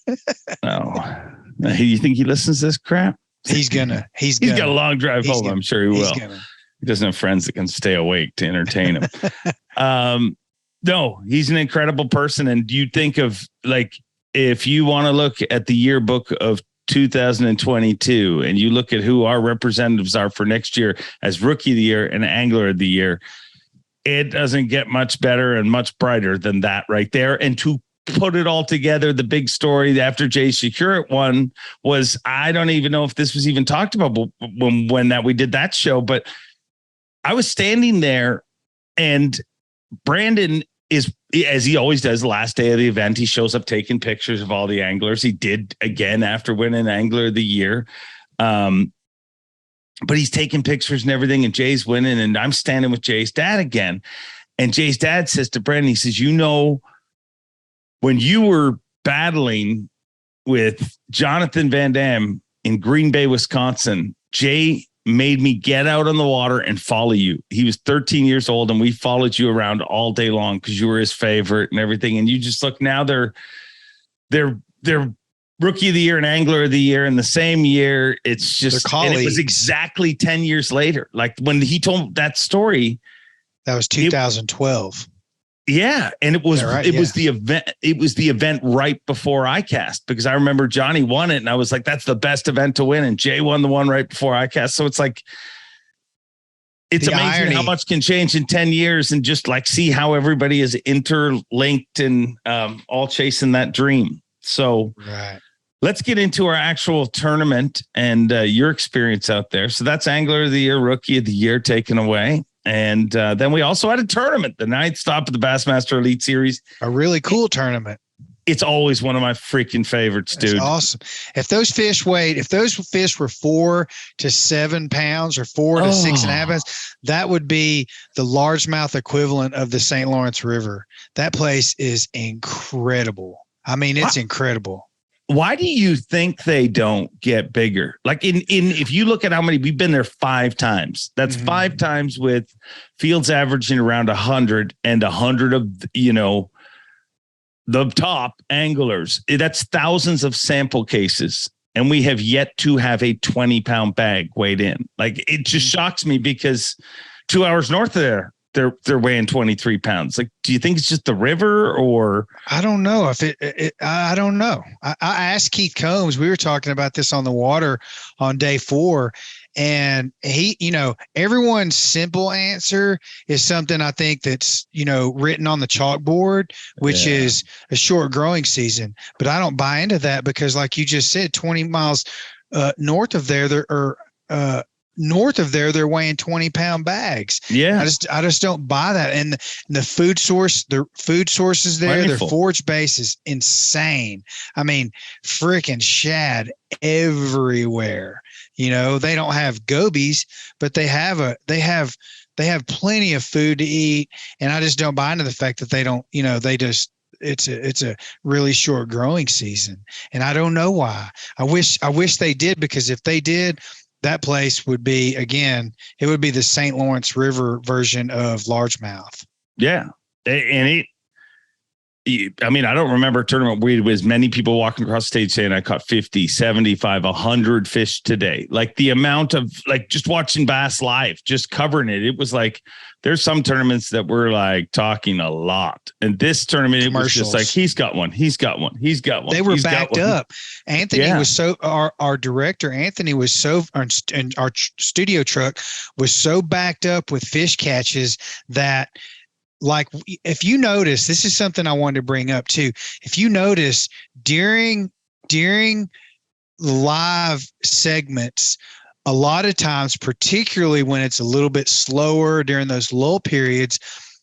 Oh, you think he listens to this crap? He's got a long drive home. I'm sure he will. He doesn't have friends that can stay awake to entertain him. No, he's an incredible person. And do you think of, like, if you want to look at the yearbook of 2022 and you look at who our representatives are for next year as Rookie of the Year and Angler of the Year, it doesn't get much better and much brighter than that right there. And to put it all together, the big story after Jay Przekurat won was, I don't even know if this was even talked about when we did that show, but I was standing there and Brandon is, as he always does, the last day of the event, he shows up taking pictures of all the anglers. He did again after winning Angler of the Year. But he's taking pictures and everything, and Jay's winning, and I'm standing with Jay's dad again. And Jay's dad says to Brandon, he says, when you were battling with Jonathan Van Dam in Green Bay, Wisconsin, Jay made me get out on the water and follow you. He was 13 years old and we followed you around all day long because you were his favorite and everything. And you just look, now they're Rookie of the Year and Angler of the Year in the same year. It's just, and it was exactly 10 years later. Like when he told that story, that was 2012. Yeah. And it was, was the event. It was the event right before ICAST, because I remember Johnny won it and I was like, that's the best event to win. And Jay won the one right before ICAST. So it's like, it's the amazing irony. How much can change in 10 years and just like see how everybody is interlinked and all chasing that dream. So let's get into our actual tournament and your experience out there. So that's Angler of the Year, Rookie of the Year taken away. And then we also had a tournament, the 9th stop of the Bassmaster Elite Series. A really cool tournament. It's always one of my freaking favorites, dude. That's awesome. If those fish were 4 to 7 pounds or 4 to 6.5 pounds, that would be the largemouth equivalent of the St. Lawrence River. That place is incredible. I mean, it's incredible. Why do you think they don't get bigger? Like if you look at how many, we've been there 5 times. That's 5 times with fields averaging around 100 and 100 of, the top anglers. That's thousands of sample cases. And we have yet to have a 20-pound bag weighed in. Like, it just shocks me because 2 hours north of there, they're weighing 23 pounds. Like, do you think it's just the river, or? I don't know if I don't know. I asked Keith Combs, we were talking about this on the water on day 4, and he, everyone's simple answer is something I think that's, written on the chalkboard, which is a short growing season. But I don't buy into that because, like you just said, 20 miles north of there, they're weighing 20-pound bags. Yeah. I just don't buy that. And the food sources there, Wonderful. their forage base is insane. I mean, freaking shad everywhere. They don't have gobies, but they have plenty of food to eat. And I just don't buy into the fact that they don't, it's a really short growing season. And I don't know why. I wish they did, because if they did, that place would be, again, it would be the St. Lawrence River version of largemouth. Yeah. And I don't remember a tournament where it was many people walking across the stage saying I caught 50, 75, 100 fish today. Like, the amount of, like, just watching bass live, just covering it. It was like, there's some tournaments that were like talking a lot. And this tournament, it was just like, he's got one. They were backed up. Anthony was so, our director, Anthony was so, and our studio truck was so backed up with fish catches that, like, if you notice, this is something I wanted to bring up too. If you notice during live segments, a lot of times, particularly when it's a little bit slower during those lull periods,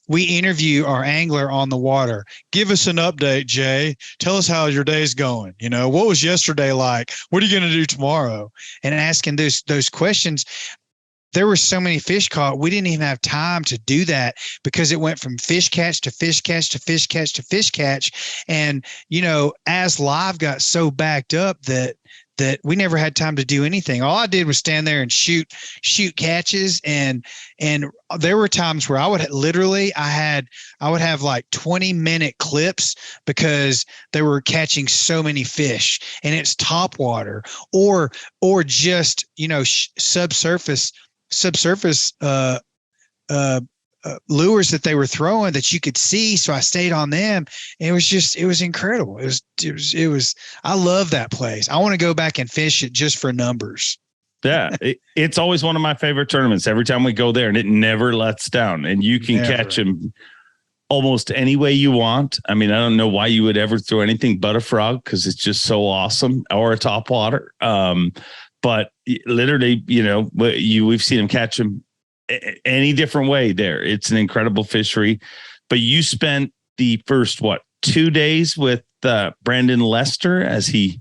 we interview our angler on the water. Give us an update, Jay. Tell us how your day's going. What was yesterday like? What are you going to do tomorrow? And asking those questions. There were so many fish caught, we didn't even have time to do that, because it went from fish catch to fish catch to fish catch to fish catch. And, as live got so backed up that we never had time to do anything. All I did was stand there and shoot catches. And there were times where I would have like 20-minute clips because they were catching so many fish, and it's top water or just, subsurface lures that they were throwing that you could see. So I stayed on them. And it was incredible. It was, I love that place. I want to go back and fish it just for numbers. Yeah. It's always one of my favorite tournaments every time we go there, and it never lets down, and you can catch them almost any way you want. I mean, I don't know why you would ever throw anything but a frog, because it's just so awesome, or a top water. But literally, we've seen them catch them any different way there. It's an incredible fishery. But you spent the first, 2 days with Brandon Lester as he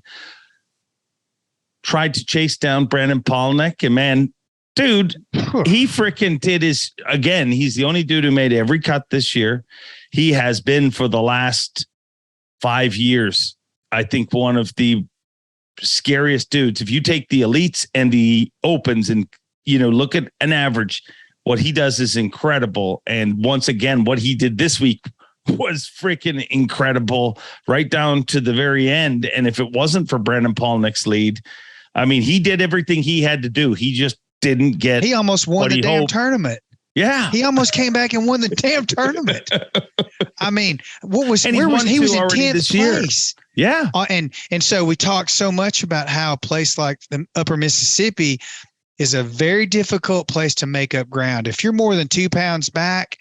tried to chase down Brandon Palnick. And man, dude, he freaking did he's the only dude who made every cut this year. He has been for the last 5 years, I think, one of the scariest dudes. If you take the elites and the opens and look at an average, what he does is incredible. And once again, what he did this week was freaking incredible, right down to the very end. And if it wasn't for Brandon Palnick's lead, I mean, he did everything he had to do. He just didn't get. He almost won the damn tournament. Yeah, he almost came back and won the damn tournament. I mean, he was in 10th place. Yeah. And so we talked so much about how a place like the Upper Mississippi is a very difficult place to make up ground. If you're more than 2 pounds back,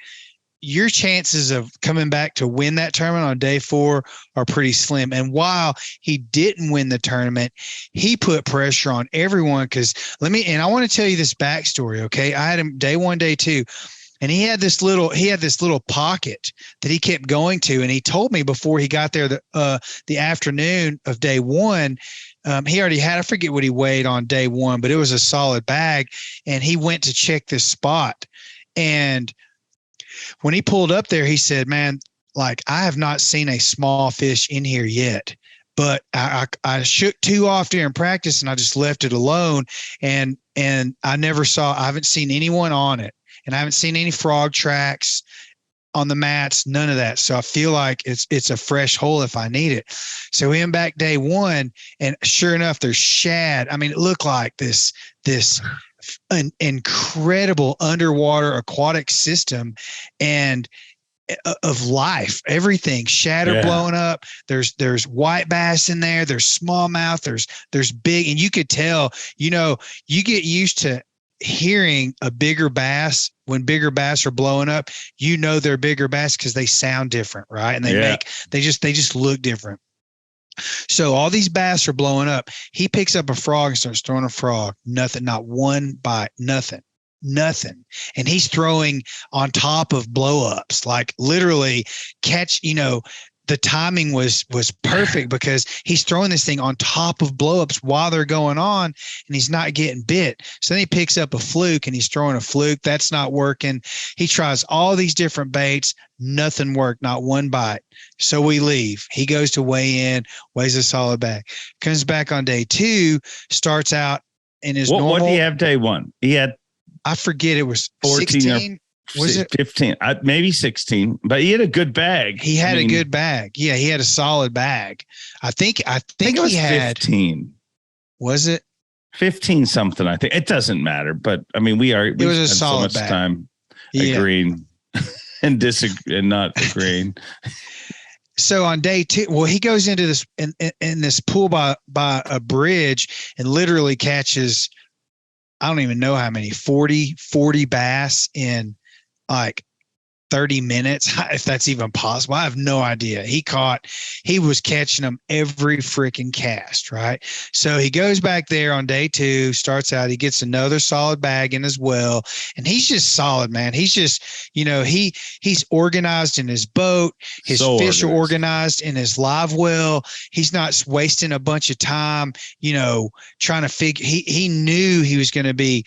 your chances of coming back to win that tournament on day 4 are pretty slim. And while he didn't win the tournament, he put pressure on everyone. And I want to tell you this backstory. Okay. I had him day 1, day 2. And he had this little pocket that he kept going to. And he told me before he got there the afternoon of day 1, he already had, I forget what he weighed on day 1, but it was a solid bag. And he went to check this spot. And when he pulled up there, he said, man, like, I have not seen a small fish in here yet. but I shook 2 off during practice and I just left it alone. And I haven't seen anyone on it, and I haven't seen any frog tracks on the mats, none of that. So I feel like it's a fresh hole if I need it. So we went back day 1, and sure enough, there's shad. I mean, it looked like this an incredible underwater aquatic system and of life. Everything, shad are blowing up. There's white bass in there. There's smallmouth. There's big, and you could tell. You get used to hearing a bigger bass. When bigger bass are blowing up, they're bigger bass because they sound different, right? And they just look different. So all these bass are blowing up. He picks up a frog and starts throwing a frog. Nothing, not one bite, nothing. And he's throwing on top of blowups, like literally catch, the timing was perfect because he's throwing this thing on top of blowups while they're going on, and he's not getting bit. So then he picks up a fluke and he's throwing a fluke. That's not working. He tries all these different baits. Nothing worked. Not one bite. So we leave. He goes to weigh in, weighs a solid bag, comes back on day 2, starts out in his normal. What did he have day 1? He had, I forget, it was 14 16. Was it 15? Maybe 16, but he had a good bag. He had a good bag. Yeah, he had a solid bag. I think it was he had 15. Was it 15 something? I think it doesn't matter, but I mean, it was a solid so much bag. Time agreeing and disagreeing and not agreeing. So on day 2, he goes into this in this pool by a bridge and literally catches, I don't even know how many, 40 bass in like 30 minutes, if that's even possible. I have no idea. He was catching them every freaking cast, right? So he goes back there on day 2, starts out, he gets another solid bag in as well. And he's just solid, man. He's just, he's organized in his boat. His fish are organized in his live well. He's not wasting a bunch of time, trying to figure, he knew he was going to be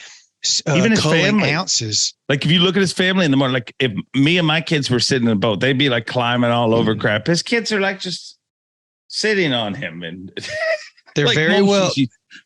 even his family ounces. Like if you look at his family in the morning, like if me and my kids were sitting in a boat, they'd be like climbing all over crap. His kids are like just sitting on him, and they're like very well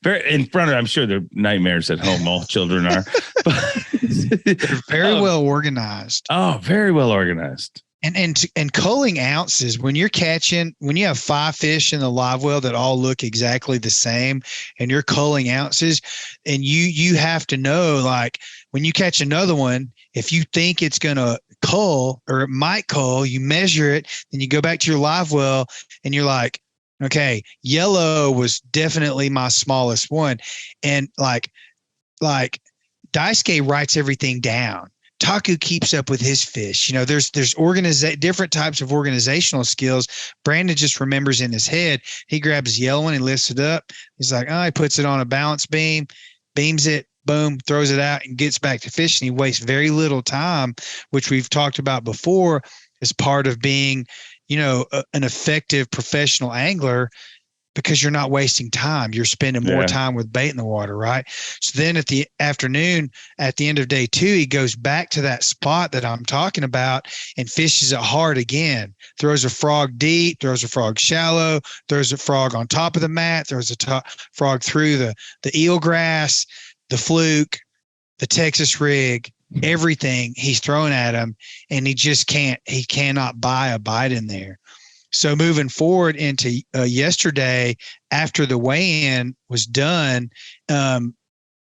in front of. I'm sure they're nightmares at home. All children are. They're very well organized. Oh, very well organized. And culling ounces, when you have 5 fish in the live well that all look exactly the same, and you're culling ounces, and you have to know, like when you catch another one, if you think it's going to cull or it might cull, you measure it, then you go back to your live well and you're like, okay, yellow was definitely my smallest one. And like Daisuke writes everything down. Taku keeps up with his fish. There's different types of organizational skills. Brandon just remembers in his head. He grabs his yellow one and lifts it up. He's like, he puts it on a balance beam, beams it, boom, throws it out and gets back to fishing. He wastes very little time, which we've talked about before as part of being, an effective professional angler, because you're not wasting time. You're spending more time with bait in the water, right? So then at the afternoon, at the end of day 2, he goes back to that spot that I'm talking about and fishes it hard again. Throws a frog deep, throws a frog shallow, throws a frog on top of the mat, throws a frog through the eelgrass, the fluke, the Texas rig, everything he's throwing at him, and he cannot buy a bite in there. So moving forward into yesterday, after the weigh-in was done, and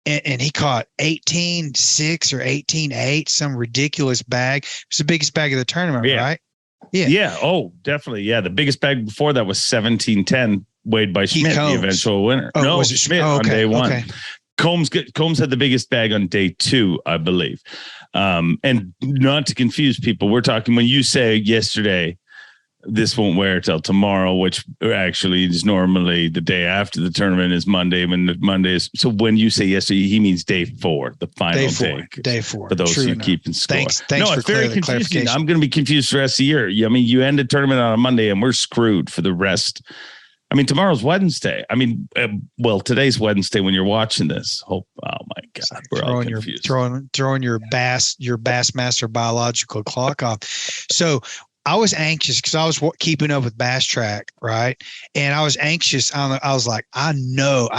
he caught 18.6 or 18.8, some ridiculous bag. It was the biggest bag of the tournament, right? Yeah. Yeah. Oh, definitely. Yeah. The biggest bag before that was 17.10, weighed by Schmidt, the eventual winner. Oh, no, was it Schmidt on day 1. Okay. Combs had the biggest bag on day 2, I believe. And not to confuse people, we're talking when you say yesterday, this won't wear till tomorrow, which actually is normally the day after the tournament is Monday. When the Monday is, so when you say yesterday, he means day 4, the final day. Day 4. For those who keep in score. Thanks for it's very confusing. clarification. I'm going to be confused the rest of the year. I mean, you end the tournament on a Monday and we're screwed for the rest. I mean, tomorrow's Wednesday. I mean, today's Wednesday when you're watching this. Oh my God, we're all confused. Throwing your Bassmaster biological clock off. So I was anxious because I was keeping up with Bass Track, right? And I was anxious. I was like, I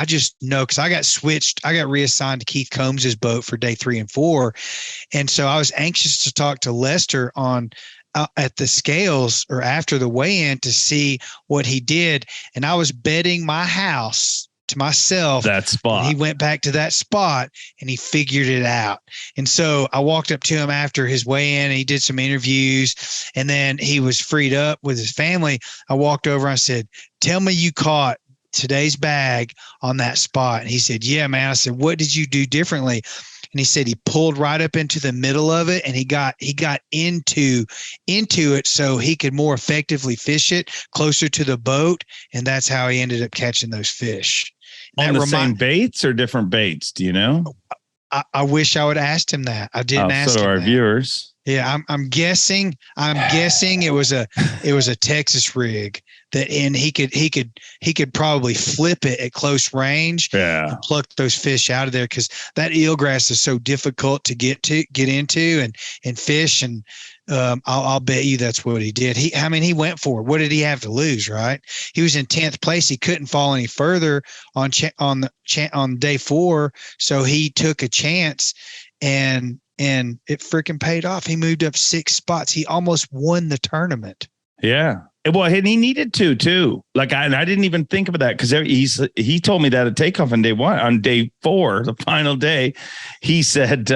just know, because I got reassigned to Keith Combs's boat for day 3 and 4. And so I was anxious to talk to Lester on at the scales or after the weigh-in to see what he did. And I was betting my house to myself that spot. He went back to that spot and he figured it out. And so I walked up to him after his weigh-in and he did some interviews, and then he was freed up with his family. I walked over and I said, tell me you caught today's bag on that spot. And he said, yeah, man. I said, what did you do differently? And he said he pulled right up into the middle of it, and he got into it so he could more effectively fish it closer to the boat, and that's how he ended up catching those fish. On the same baits or different baits? Do you know? I wish I would have asked him that. I didn't ask him. So our viewers. Yeah, I'm guessing it was a Texas rig that, and he could probably flip it at close range. Yeah, and pluck those fish out of there, because that eelgrass is so difficult to get into and fish. And I'll bet you that's what he did. He went for it. What did he have to lose, right? He was in 10th place. He couldn't fall any further on day 4, so he took a chance, and it freaking paid off. He moved up 6 spots. He almost won the tournament. Yeah. Well, and he needed to too. Like I didn't even think of that, because he told me that at takeoff on day 1. On day 4, the final day, he said,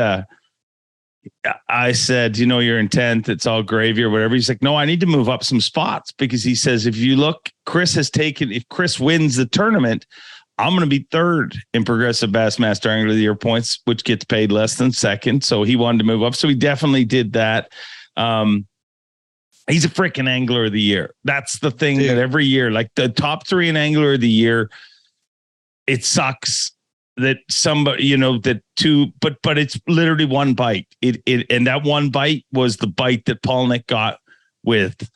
I said, you're in 10th. It's all gravy or whatever. He's like, no, I need to move up some spots, because he says, if you look, if Chris wins the tournament, I'm going to be 3rd in Progressive Bassmaster Angler of the Year points, which gets paid less than 2nd. So he wanted to move up. So he definitely did that. He's a freaking Angler of the Year. That's the thing. Dude. That every year, like the top 3 in Angler of the Year, it sucks that somebody, that 2, but it's literally one bite. And that one bite was the bite that Palniuk got with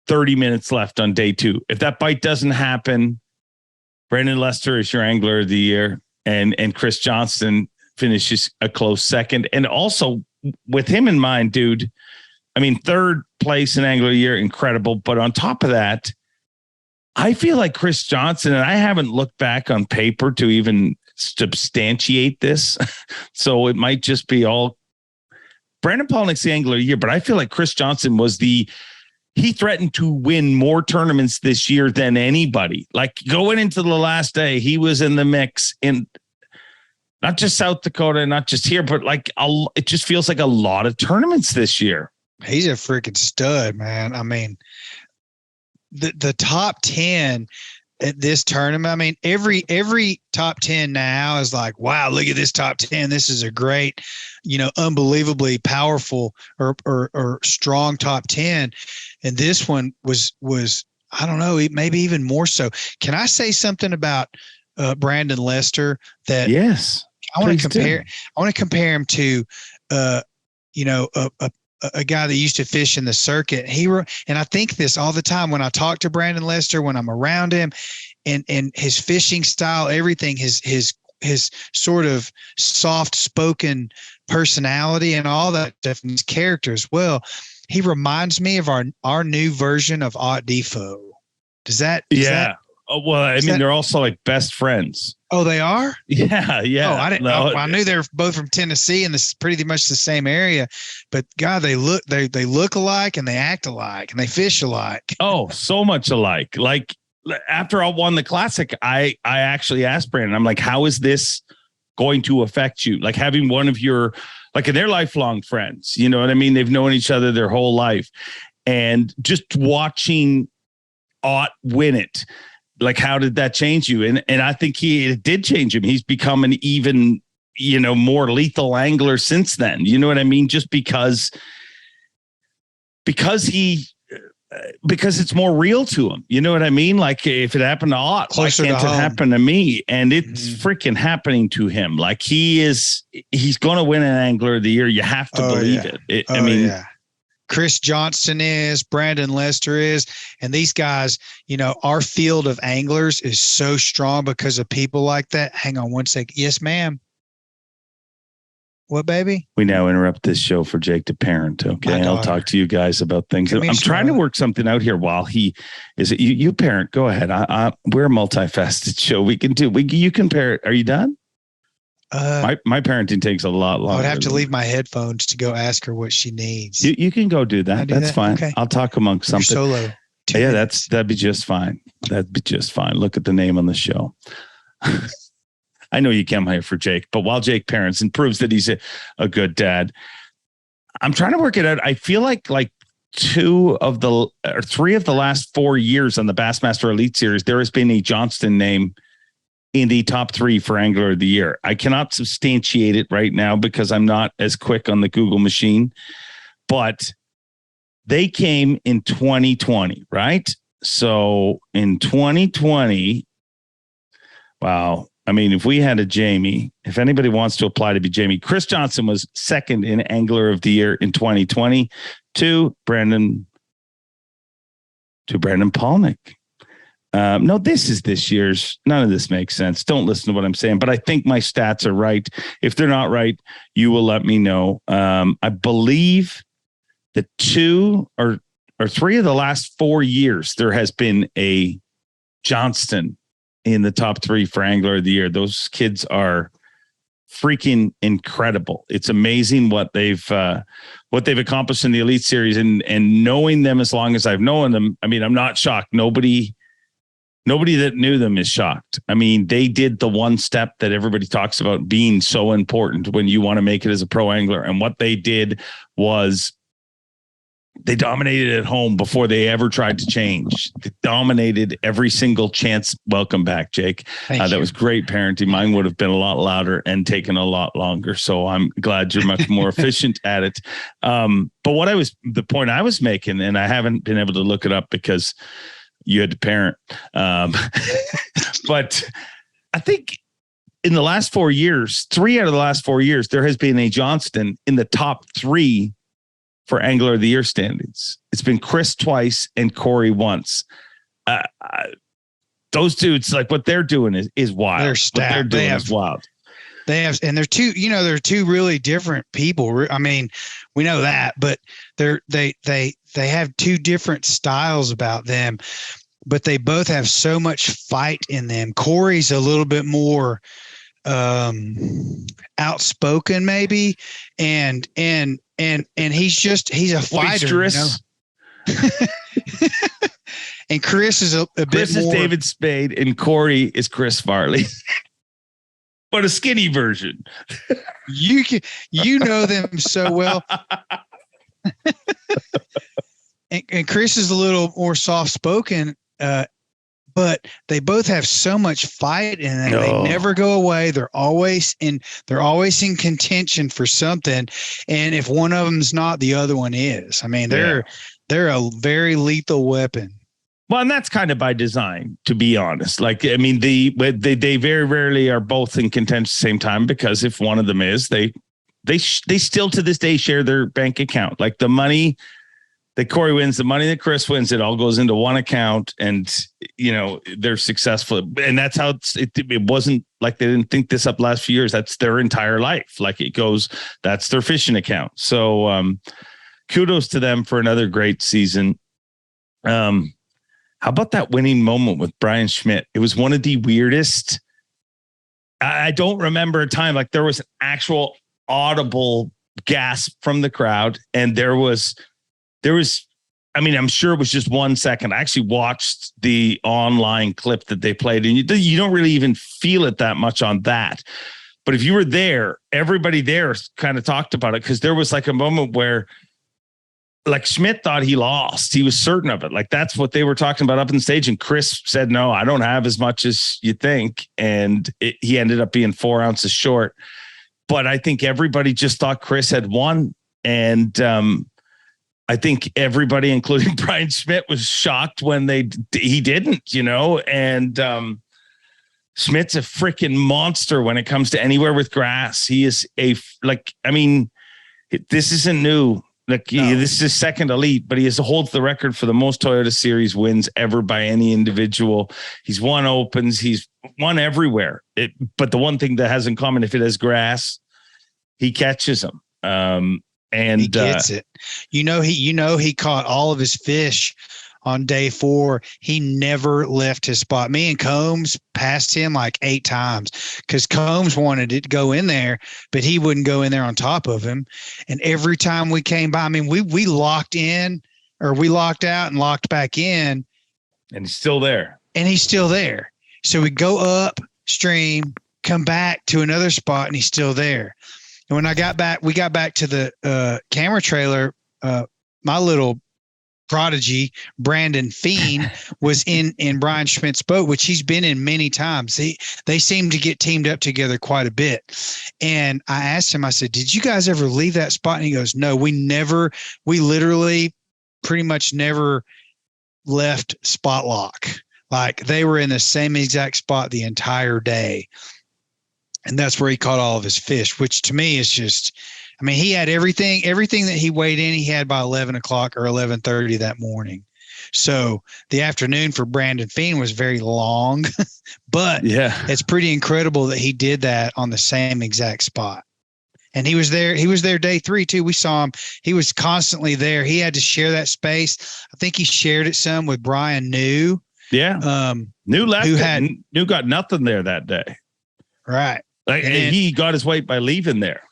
30 minutes left on day 2. If that bite doesn't happen, Brandon Lester is your Angler of the Year, and Chris Johnston finishes a close 2nd. And also with him in mind, dude, 3rd place in Angler of the Year, incredible. But on top of that, I feel like Chris Johnson, and I haven't looked back on paper to even substantiate this, so it might just be all Brandon Palnick's the Angler of the Year, but I feel like Chris Johnson he threatened to win more tournaments this year than anybody. Like going into the last day, he was in the mix in not just South Dakota, not just here, but it just feels like a lot of tournaments this year. He's a freaking stud, man. The top 10 at this tournament, every top 10 now is like, wow, look at this top 10. This is a great, unbelievably powerful or strong top 10. And this one was, I don't know, maybe even more so. Can I say something about Brandon Lester that yes, I want to compare him to, a guy that used to fish in the circuit. And I think this all the time when I talk to Brandon Lester, when I'm around him, and his fishing style, everything, his sort of soft spoken personality and all that stuff, and his character as well. He reminds me of our new version of Ott Defo. They're also like best friends. Oh, they are? Yeah. Oh, I didn't know. I knew they're both from Tennessee and this is pretty much the same area, but God, they look alike and they act alike and they fish alike. Oh, so much alike. Like after I won the classic, I actually asked Brandon, I'm like, how is this going to affect you? Like having one of your, like, they're lifelong friends, you know what I mean? They've known each other their whole life, and just watching Ott win it. Like, how did that change you? And I think it did change him. He's become an even, more lethal angler since then. You know what I mean? Just because it's more real to him. You know what I mean? Like if it happened to Ott, why can't it happen to me? And it's freaking happening to him. Like he's going to win an Angler of the Year. You have to believe it. Yeah. Chris Johnson is, Brandon Lester is, and these guys, our field of anglers is so strong because of people like that. Hang on one second. Yes, ma'am. What baby? We now interrupt this show for Jake to parent. Okay. I'll talk to you guys about things. I'm trying to work something out here while he is. You parent. Go ahead. We're a multifaceted show. We can do. You can parent. Are you done? My parenting takes a lot longer. I would have to leave my headphones to go ask her what she needs. You can go do that. That's fine. Okay. I'll talk amongst something. Solo. Yeah, that'd be just fine. That'd be just fine. Look at the name on the show. I know you came here for Jake, but while Jake parents and proves that he's a good dad, I'm trying to work it out. I feel like 3 of the last 4 years on the Bassmaster Elite Series, there has been a Johnston name in the top 3 for Angler of the Year. I cannot substantiate it right now because I'm not as quick on the Google machine, but they came in 2020, right? So in 2020, wow. I mean, if we had a Jamie, if anybody wants to apply to be Jamie, Chris Johnson was second in Angler of the Year in 2020 to Brandon Palnick. No, this is this year's. None of this makes sense. Don't listen to what I'm saying, but I think my stats are right. If they're not right, you will let me know. I believe that 2 or 3 of the last 4 years, there has been a Johnston in the top 3 for Angler of the Year. Those kids are freaking incredible. It's amazing what they've accomplished in the Elite Series, and knowing them as long as I've known them. I mean, I'm not shocked. Nobody that knew them is shocked. I mean, they did the one step that everybody talks about being so important when you want to make it as a pro angler. And what they did was they dominated at home before they ever tried to change. They dominated every single chance. Welcome back, Jake. That was great parenting. Mine would have been a lot louder and taken a lot longer. So I'm glad you're much more efficient at it. But the point I was making, and I haven't been able to look it up because you had to parent. But I think in the last 4 years, 3 out of the last 4 years, there has been a Johnston in the top 3 for Angler of the Year standings. It's been Chris twice and Corey once. Those dudes, like what they're doing is wild. They're stacked. What they're doing is wild. They have, and they're two really different people. I mean, we know that, but they have 2 different styles about them, but they both have so much fight in them. Corey's a little bit more outspoken maybe, and he's a fighter, you know? And Chris is a bit more. Chris is David Spade and Corey is Chris Farley. But a skinny version. You know them so well. and Chris is a little more soft-spoken, but they both have so much fight in them. They never go away. They're always in contention for something. And if one of them's not, the other one is. I mean, they're a very lethal weapon. Well, and that's kind of by design, to be honest. Like, I mean, they very rarely are both in contention at the same time, because if one of them is, they still to this day share their bank account. Like the money that Corey wins, the money that Chris wins, it all goes into one account, and they're successful. And that's how it wasn't like they didn't think this up last few years. That's their entire life. Like it goes, that's their fishing account. So kudos to them for another great season. How about that winning moment with Brian Schmidt? It was one of the weirdest. I don't remember a time like there was an actual audible gasp from the crowd. And there was, I mean, I'm sure it was just 1 second. I actually watched the online clip that they played, and you don't really even feel it that much on that. But if you were there, everybody there kind of talked about it, because there was like a moment where like Schmidt thought he lost. He was certain of it. Like that's what they were talking about up on stage. And Chris said, no, I don't have as much as you think. And he ended up being 4 ounces short. But I think everybody just thought Chris had won. And I think everybody, including Brian Schmidt, was shocked when he didn't, and Schmidt's a freaking monster when it comes to anywhere with grass. He is this isn't new. This is his second elite, but he holds the record for the most Toyota Series wins ever by any individual. He's won opens. He's won everywhere. But the one thing that has in common, if it has grass, he catches them. And he gets it. He caught all of his fish on day 4. He never left his spot. Me and Combs passed him like 8 times because Combs wanted it to go in there, but he wouldn't go in there on top of him. And every time we came by, I mean, we locked in, or we locked out and locked back in. And he's still there. So we go upstream, come back to another spot, and he's still there. And when we got back to the camera trailer, my little prodigy, Brandon Fiend, was in Brian Schmidt's boat, which he's been in many times. They seem to get teamed up together quite a bit. And I asked him, I said, did you guys ever leave that spot? And he goes, no, we literally pretty much never left spot lock. Like, they were in the same exact spot the entire day. And that's where he caught all of his fish, which to me is just, I mean, he had everything that he weighed in, he had by 11 o'clock or 11:30 that morning. So the afternoon for Brandon Fiend was very long, but yeah, it's pretty incredible that he did that on the same exact spot. And he was there day 3 too. We saw him. He was constantly there. He had to share that space. I think he shared it some with Brian New. Yeah. New left. New got nothing there that day. Right. Like, and he got his weight by leaving there.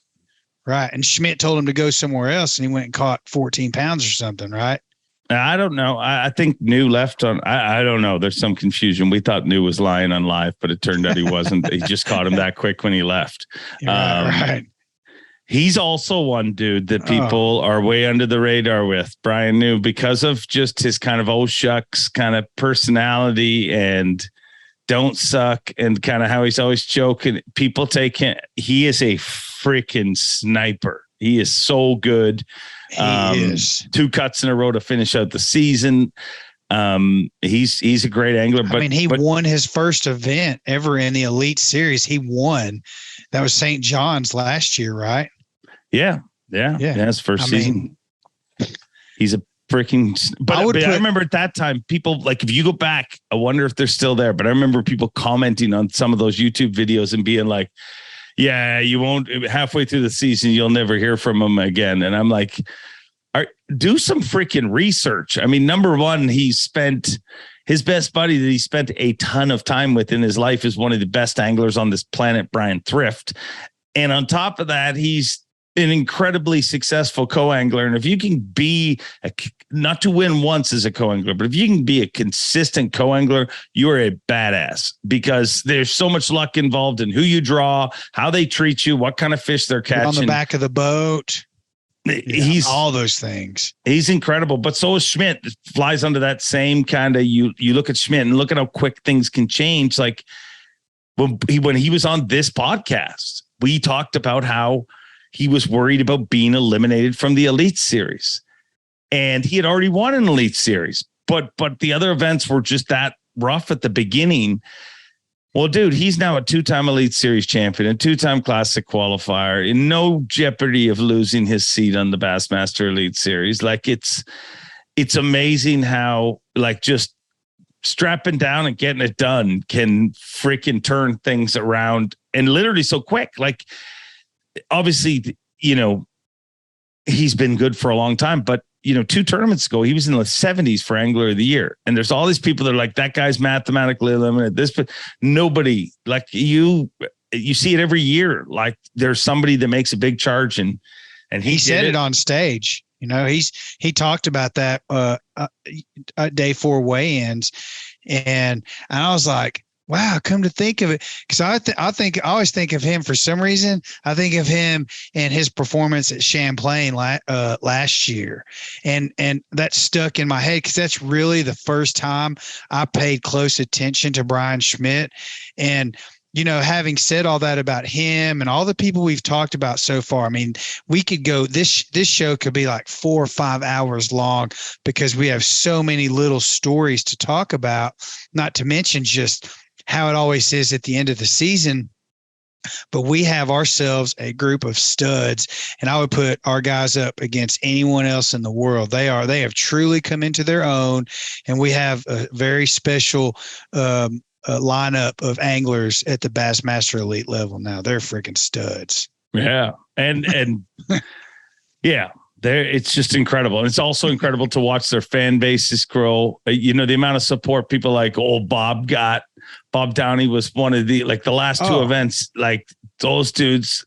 Right. And Schmidt told him to go somewhere else, and he went and caught 14 pounds or something, right? I don't know. I think New left on, I don't know. There's some confusion. We thought New was lying on live, but it turned out he wasn't. He just caught him that quick when he left. Right. He's also one dude that people are way under the radar with, Brian New, because of just his kind of oh shucks kind of personality and don't suck, and kind of how he's always joking. People take him. He is a freaking sniper. He is so good. He is 2 cuts in a row to finish out the season. He's a great angler. But I mean, he won his first event ever in the Elite Series. He won. That was St. John's last year, right? Yeah. His first season. He's a freaking, but I remember at that time, people, like, if you go back, I wonder if they're still there, but I remember people commenting on some of those YouTube videos and being like, yeah, you won't, halfway through the season, you'll never hear from him again. And I'm like, do some freaking research. I mean, number one, his best buddy that he spent a ton of time with in his life is one of the best anglers on this planet, Brian Thrift. And on top of that, he's an incredibly successful co-angler. And if you can be not to win once as a co-angler, but if you can be a consistent co-angler, you're a badass, because there's so much luck involved in who you draw, how they treat you, what kind of fish they're catching on the back of the boat. He's all those things. He's incredible. But so is Schmidt. It flies under that same kind of, you look at Schmidt and look at how quick things can change. Like when he was on this podcast, we talked about how he was worried about being eliminated from the Elite Series, and he had already won an Elite Series, but the other events were just that rough at the beginning. Well, dude, he's now a 2-time Elite Series champion, a 2-time Classic qualifier, in no jeopardy of losing his seat on the Bassmaster Elite Series. Like, it's amazing how, like, just strapping down and getting it done can freaking turn things around, and literally so quick. Like, obviously, he's been good for a long time, but 2 tournaments ago, he was in the 70s for Angler of the Year. And there's all these people that are like, that guy's mathematically limited. But nobody, like, you see it every year. Like, there's somebody that makes a big charge, and he said it on stage. He talked about that day 4 weigh-ins, and I was like, wow, come to think of it, because I always think of him, for some reason, I think of him and his performance at Champlain last year. And that stuck in my head, because that's really the first time I paid close attention to Brian Schmidt. And, having said all that about him and all the people we've talked about so far, I mean, we could go, this show could be like 4 or 5 hours long, because we have so many little stories to talk about, not to mention just how it always is at the end of the season. But we have ourselves a group of studs, and I would put our guys up against anyone else in the world. They have truly come into their own, and we have a very special lineup of anglers at the Bassmaster Elite level now. They're freaking studs. Yeah. And yeah, it's just incredible. And it's also incredible to watch their fan bases grow. The amount of support people like Bob got. Bob Downey was one of the last two events, like those dudes,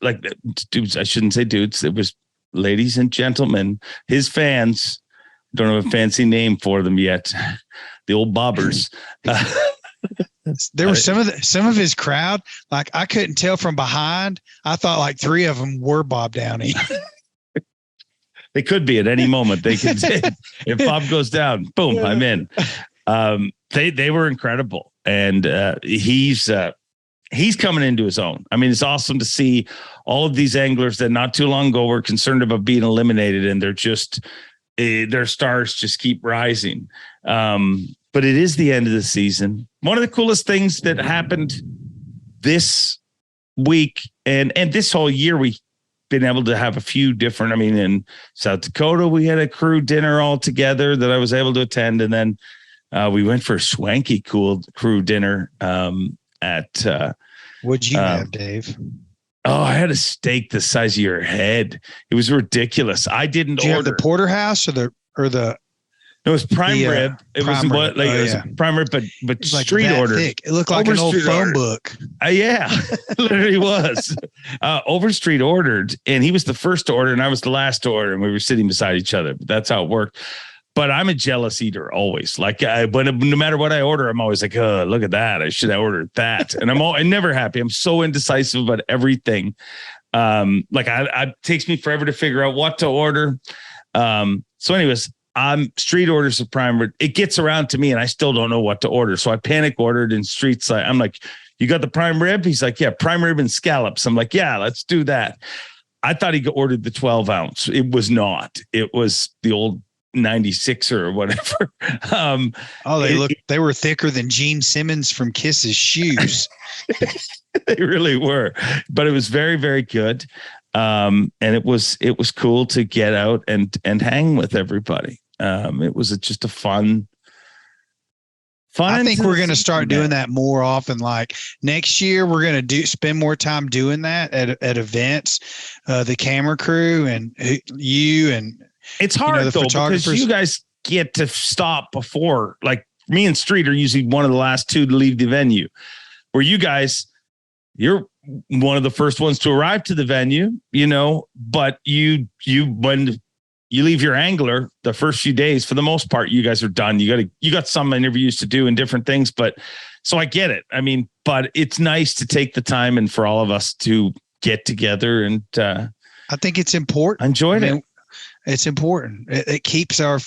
dudes, I shouldn't say dudes. It was ladies and gentlemen, his fans. Don't have a fancy name for them yet. The old bobbers. There were some of his crowd. Like I couldn't tell from behind. I thought like 3 of them were Bob Downey. They could be at any moment. They could. If Bob goes down, boom, I'm in. They were incredible, and he's coming into his own. I mean, it's awesome to see all of these anglers that not too long ago were concerned about being eliminated, and they're just. Their stars just keep rising. But it is the end of the season. One of the coolest things that happened this week and this whole year, we've been able to have a few different, in South Dakota, we had a crew dinner all together that I was able to attend. And then we went for a swanky, cool crew dinner at what'd you have, Dave? Oh, I had a steak the size of your head. It was ridiculous. I didn't order. You have the porterhouse or the No, it was prime rib. It wasn't what it was prime rib, but street ordered. Thick. It looked like an old phone book. Yeah, it literally was. Overstreet ordered, and he was the first to order, and I was the last to order, and we were sitting beside each other. But that's how it worked. But I'm a jealous eater always. No matter what I order, I'm always like, oh, look at that. I should have ordered that. And I'm never happy. I'm so indecisive about everything. It takes me forever to figure out what to order. So anyways, Street orders of prime rib. It gets around to me and I still don't know what to order. So I panic ordered in Street's. I'm like, you got the prime rib? He's like, yeah, prime rib and scallops. I'm like, yeah, let's do that. I thought he ordered the 12 ounce. It was not. It was the old 96 or whatever. They were thicker than Gene Simmons from Kiss's shoes. They really were, but it was very, very good. And it was cool to get out and hang with everybody. It was just a fun. I think we're going to start doing that more often. Like next year, we're going to spend more time doing that at events, the camera crew and you and it's hard though, because you guys get to stop before, like me and Street are usually one of the last two to leave the venue, where you guys, you're one of the first ones to arrive to the venue, but when you leave your angler the first few days, for the most part, you guys are done. You got some interviews to do and different things, but so I get it. But it's nice to take the time and for all of us to get together and I think it's important. I enjoyed it. It's important. It keeps our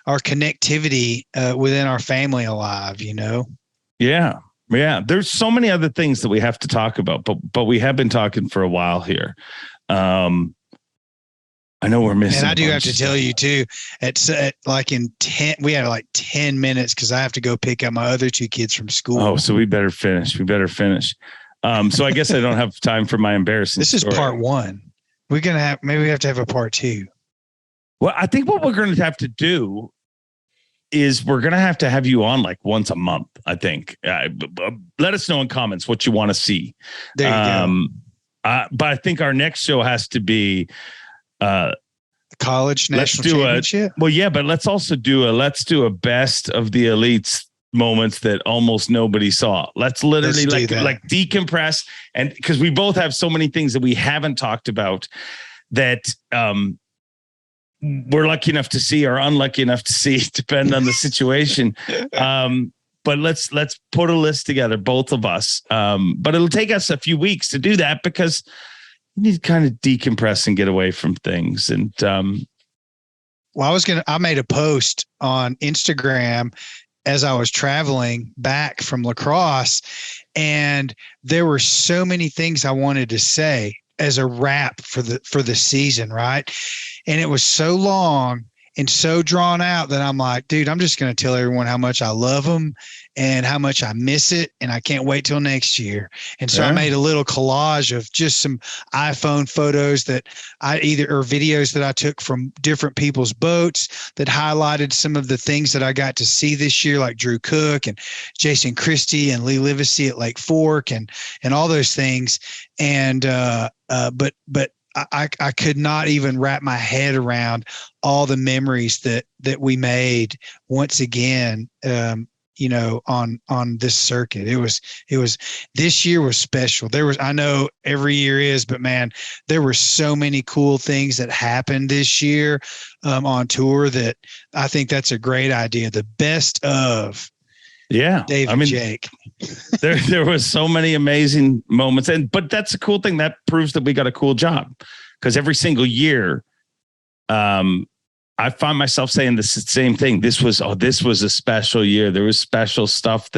connectivity within our family alive, Yeah. Yeah. There's so many other things that we have to talk about, but we have been talking for a while here. I know we're missing. And I do have to tell you too, we had like 10 minutes because I have to go pick up my other 2 kids from school. Oh, so we better finish. So I guess I don't have time for my embarrassing This is story. part 1. We're going to have to have a part 2. Well, I think what we're going to have to do is we're going to have you on like once a month, I think. Let us know in comments what you want to see. There you go. But I think our next show has to be college national championship. Well, yeah, but let's also do a best of the elites moments that almost nobody saw. Let's literally like decompress, and because we both have so many things that we haven't talked about that we're lucky enough to see or unlucky enough to see, depending on the situation. But let's put a list together, both of us. But it'll take us a few weeks to do that because you need to kind of decompress and get away from things. And I made a post on Instagram as I was traveling back from LaCrosse, and there were so many things I wanted to say as a wrap for the season, right? And it was so long, and so drawn out that I'm like, dude, I'm just going to tell everyone how much I love them and how much I miss it. And I can't wait till next year. And so I made a little collage of just some iPhone photos that or videos that I took from different people's boats that highlighted some of the things that I got to see this year, like Drew Cook and Jason Christie and Lee Livesey at Lake Fork and all those things. And, but I could not even wrap my head around all the memories that we made once again, on this circuit. It was this year was special. I know every year is, but man, there were so many cool things that happened this year on tour that I think that's a great idea. The best of Dave and Jake. there was so many amazing moments, but that's a cool thing. That proves that we got a cool job, because every single year, I find myself saying the same thing. This was a special year. There was special stuff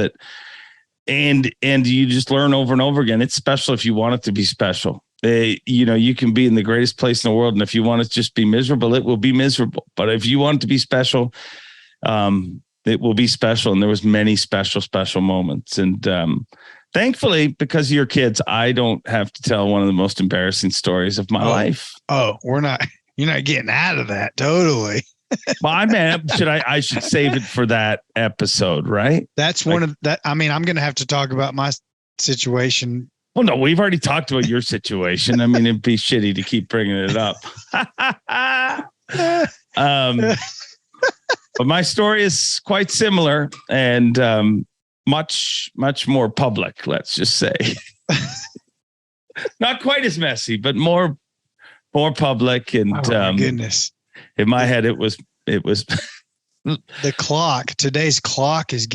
and you just learn over and over again. It's special if you want it to be special. You can be in the greatest place in the world, and if you want it to just be miserable, it will be miserable. But if you want it to be special, it will be special. And there was many special moments. And thankfully, because of your kids, I don't have to tell one of the most embarrassing stories of my life. Oh, you're not getting out of that. Totally. Well, I should save it for that episode, right? That's I'm going to have to talk about my situation. Well, no, we've already talked about your situation. I mean, it'd be shitty to keep bringing it up. But my story is quite similar and much, much more public, let's just say. Not quite as messy, but more public. And my goodness. In my head, it was the clock. Today's clock is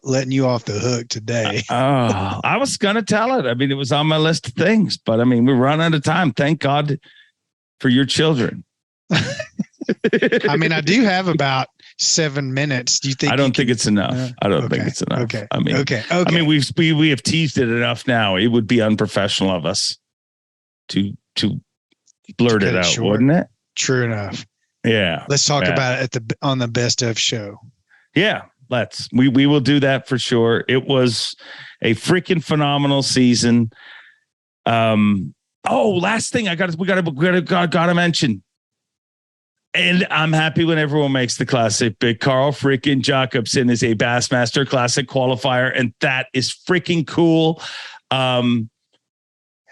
letting you off the hook today. I was going to tell it. I mean, it was on my list of things, but I mean, we run out of time. Thank God for your children. I mean, I do have about 7 minutes. Do you think? I don't think it's enough. I don't think it's enough. Okay. I mean, okay. I mean, we have teased it enough now. It would be unprofessional of us to blurt it out, short. Wouldn't it? True enough. Yeah. Let's talk about it on the best of show. Yeah, let's. We will do that for sure. It was a freaking phenomenal season. Last thing we gotta mention. And I'm happy when everyone makes the classic. But Carl freaking Jacobson is a Bassmaster Classic qualifier, and that is freaking cool.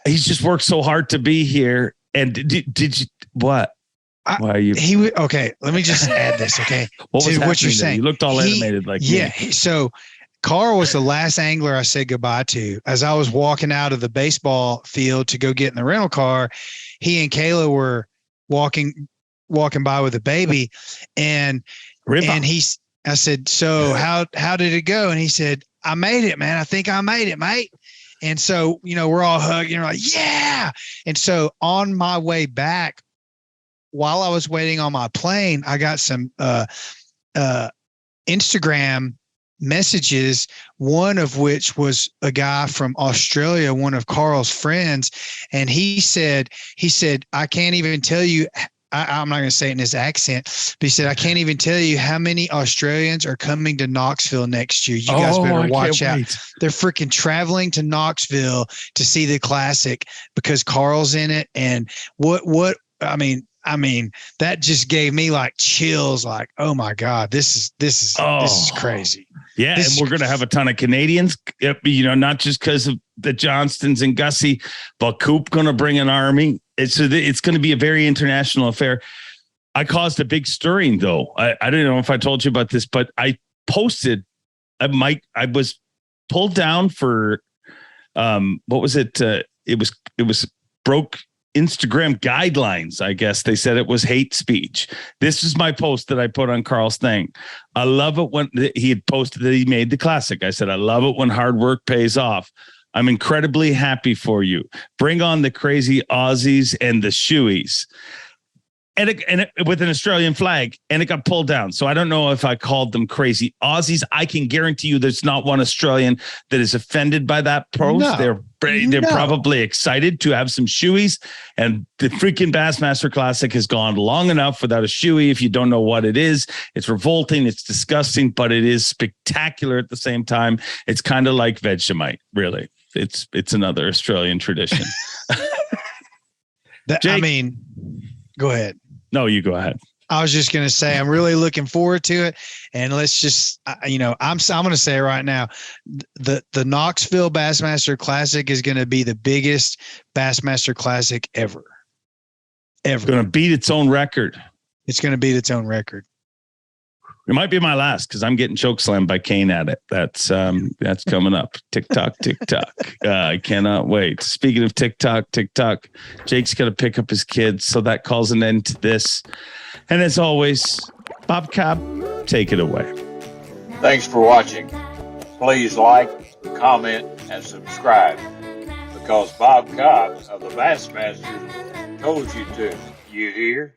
He's just worked so hard to be here. And did you what? Why are you? Okay, let me just add this. Okay, what you're saying? You looked all animated like me. So Carl was the last angler I said goodbye to. As I was walking out of the baseball field to go get in the rental car, he and Kayla were walking by with a baby, and I said, so how did it go? And he said, I made it, man. I think I made it, mate. And so, we're all hugging, like, yeah. And so on my way back, while I was waiting on my plane, I got some Instagram messages, one of which was a guy from Australia, one of Carl's friends. And he said, I can't even tell you, I'm not going to say it in his accent, but he said, I can't even tell you how many Australians are coming to Knoxville next year. You guys better watch out. They're freaking traveling to Knoxville to see the classic because Carl's in it. And I mean, that just gave me like chills, like, oh my God, this is crazy. Yeah. And we're going to have a ton of Canadians, not just because of the Johnstons and Gussie, but Coop going to bring an army. It's going to be a very international affair. I caused a big stirring though. I don't know if I told you about this, but I posted I was pulled down for, what was it? It was broke Instagram guidelines. I guess they said it was hate speech. This is my post that I put on Carl's thing. I love it when he had posted that he made the classic. I said, I love it when hard work pays off. I'm incredibly happy for you. Bring on the crazy Aussies and the shoeies. with an Australian flag, and it got pulled down. So I don't know if I called them crazy Aussies. I can guarantee you there's not one Australian that is offended by that post. No. They're probably excited to have some shoeys, and the freaking Bassmaster Classic has gone long enough without a shoey. If you don't know what it is, it's revolting, it's disgusting, but it is spectacular at the same time. It's kind of like Vegemite, really. It's another Australian tradition. Jake, go ahead. No, you go ahead. I was just going to say, I'm really looking forward to it. And let's just, I'm going to say right now, the Knoxville Bassmaster Classic is going to be the biggest Bassmaster Classic ever. It's going to beat its own record. It's going to beat its own record. It might be my last because I'm getting chokeslammed by Kane at it. That's coming up. TikTok. I cannot wait. Speaking of TikTok, Jake's got to pick up his kids, so that calls an end to this. And as always, Bob Cobb, take it away. Thanks for watching. Please like, comment, and subscribe because Bob Cobb of the Bassmasters told you to. You hear?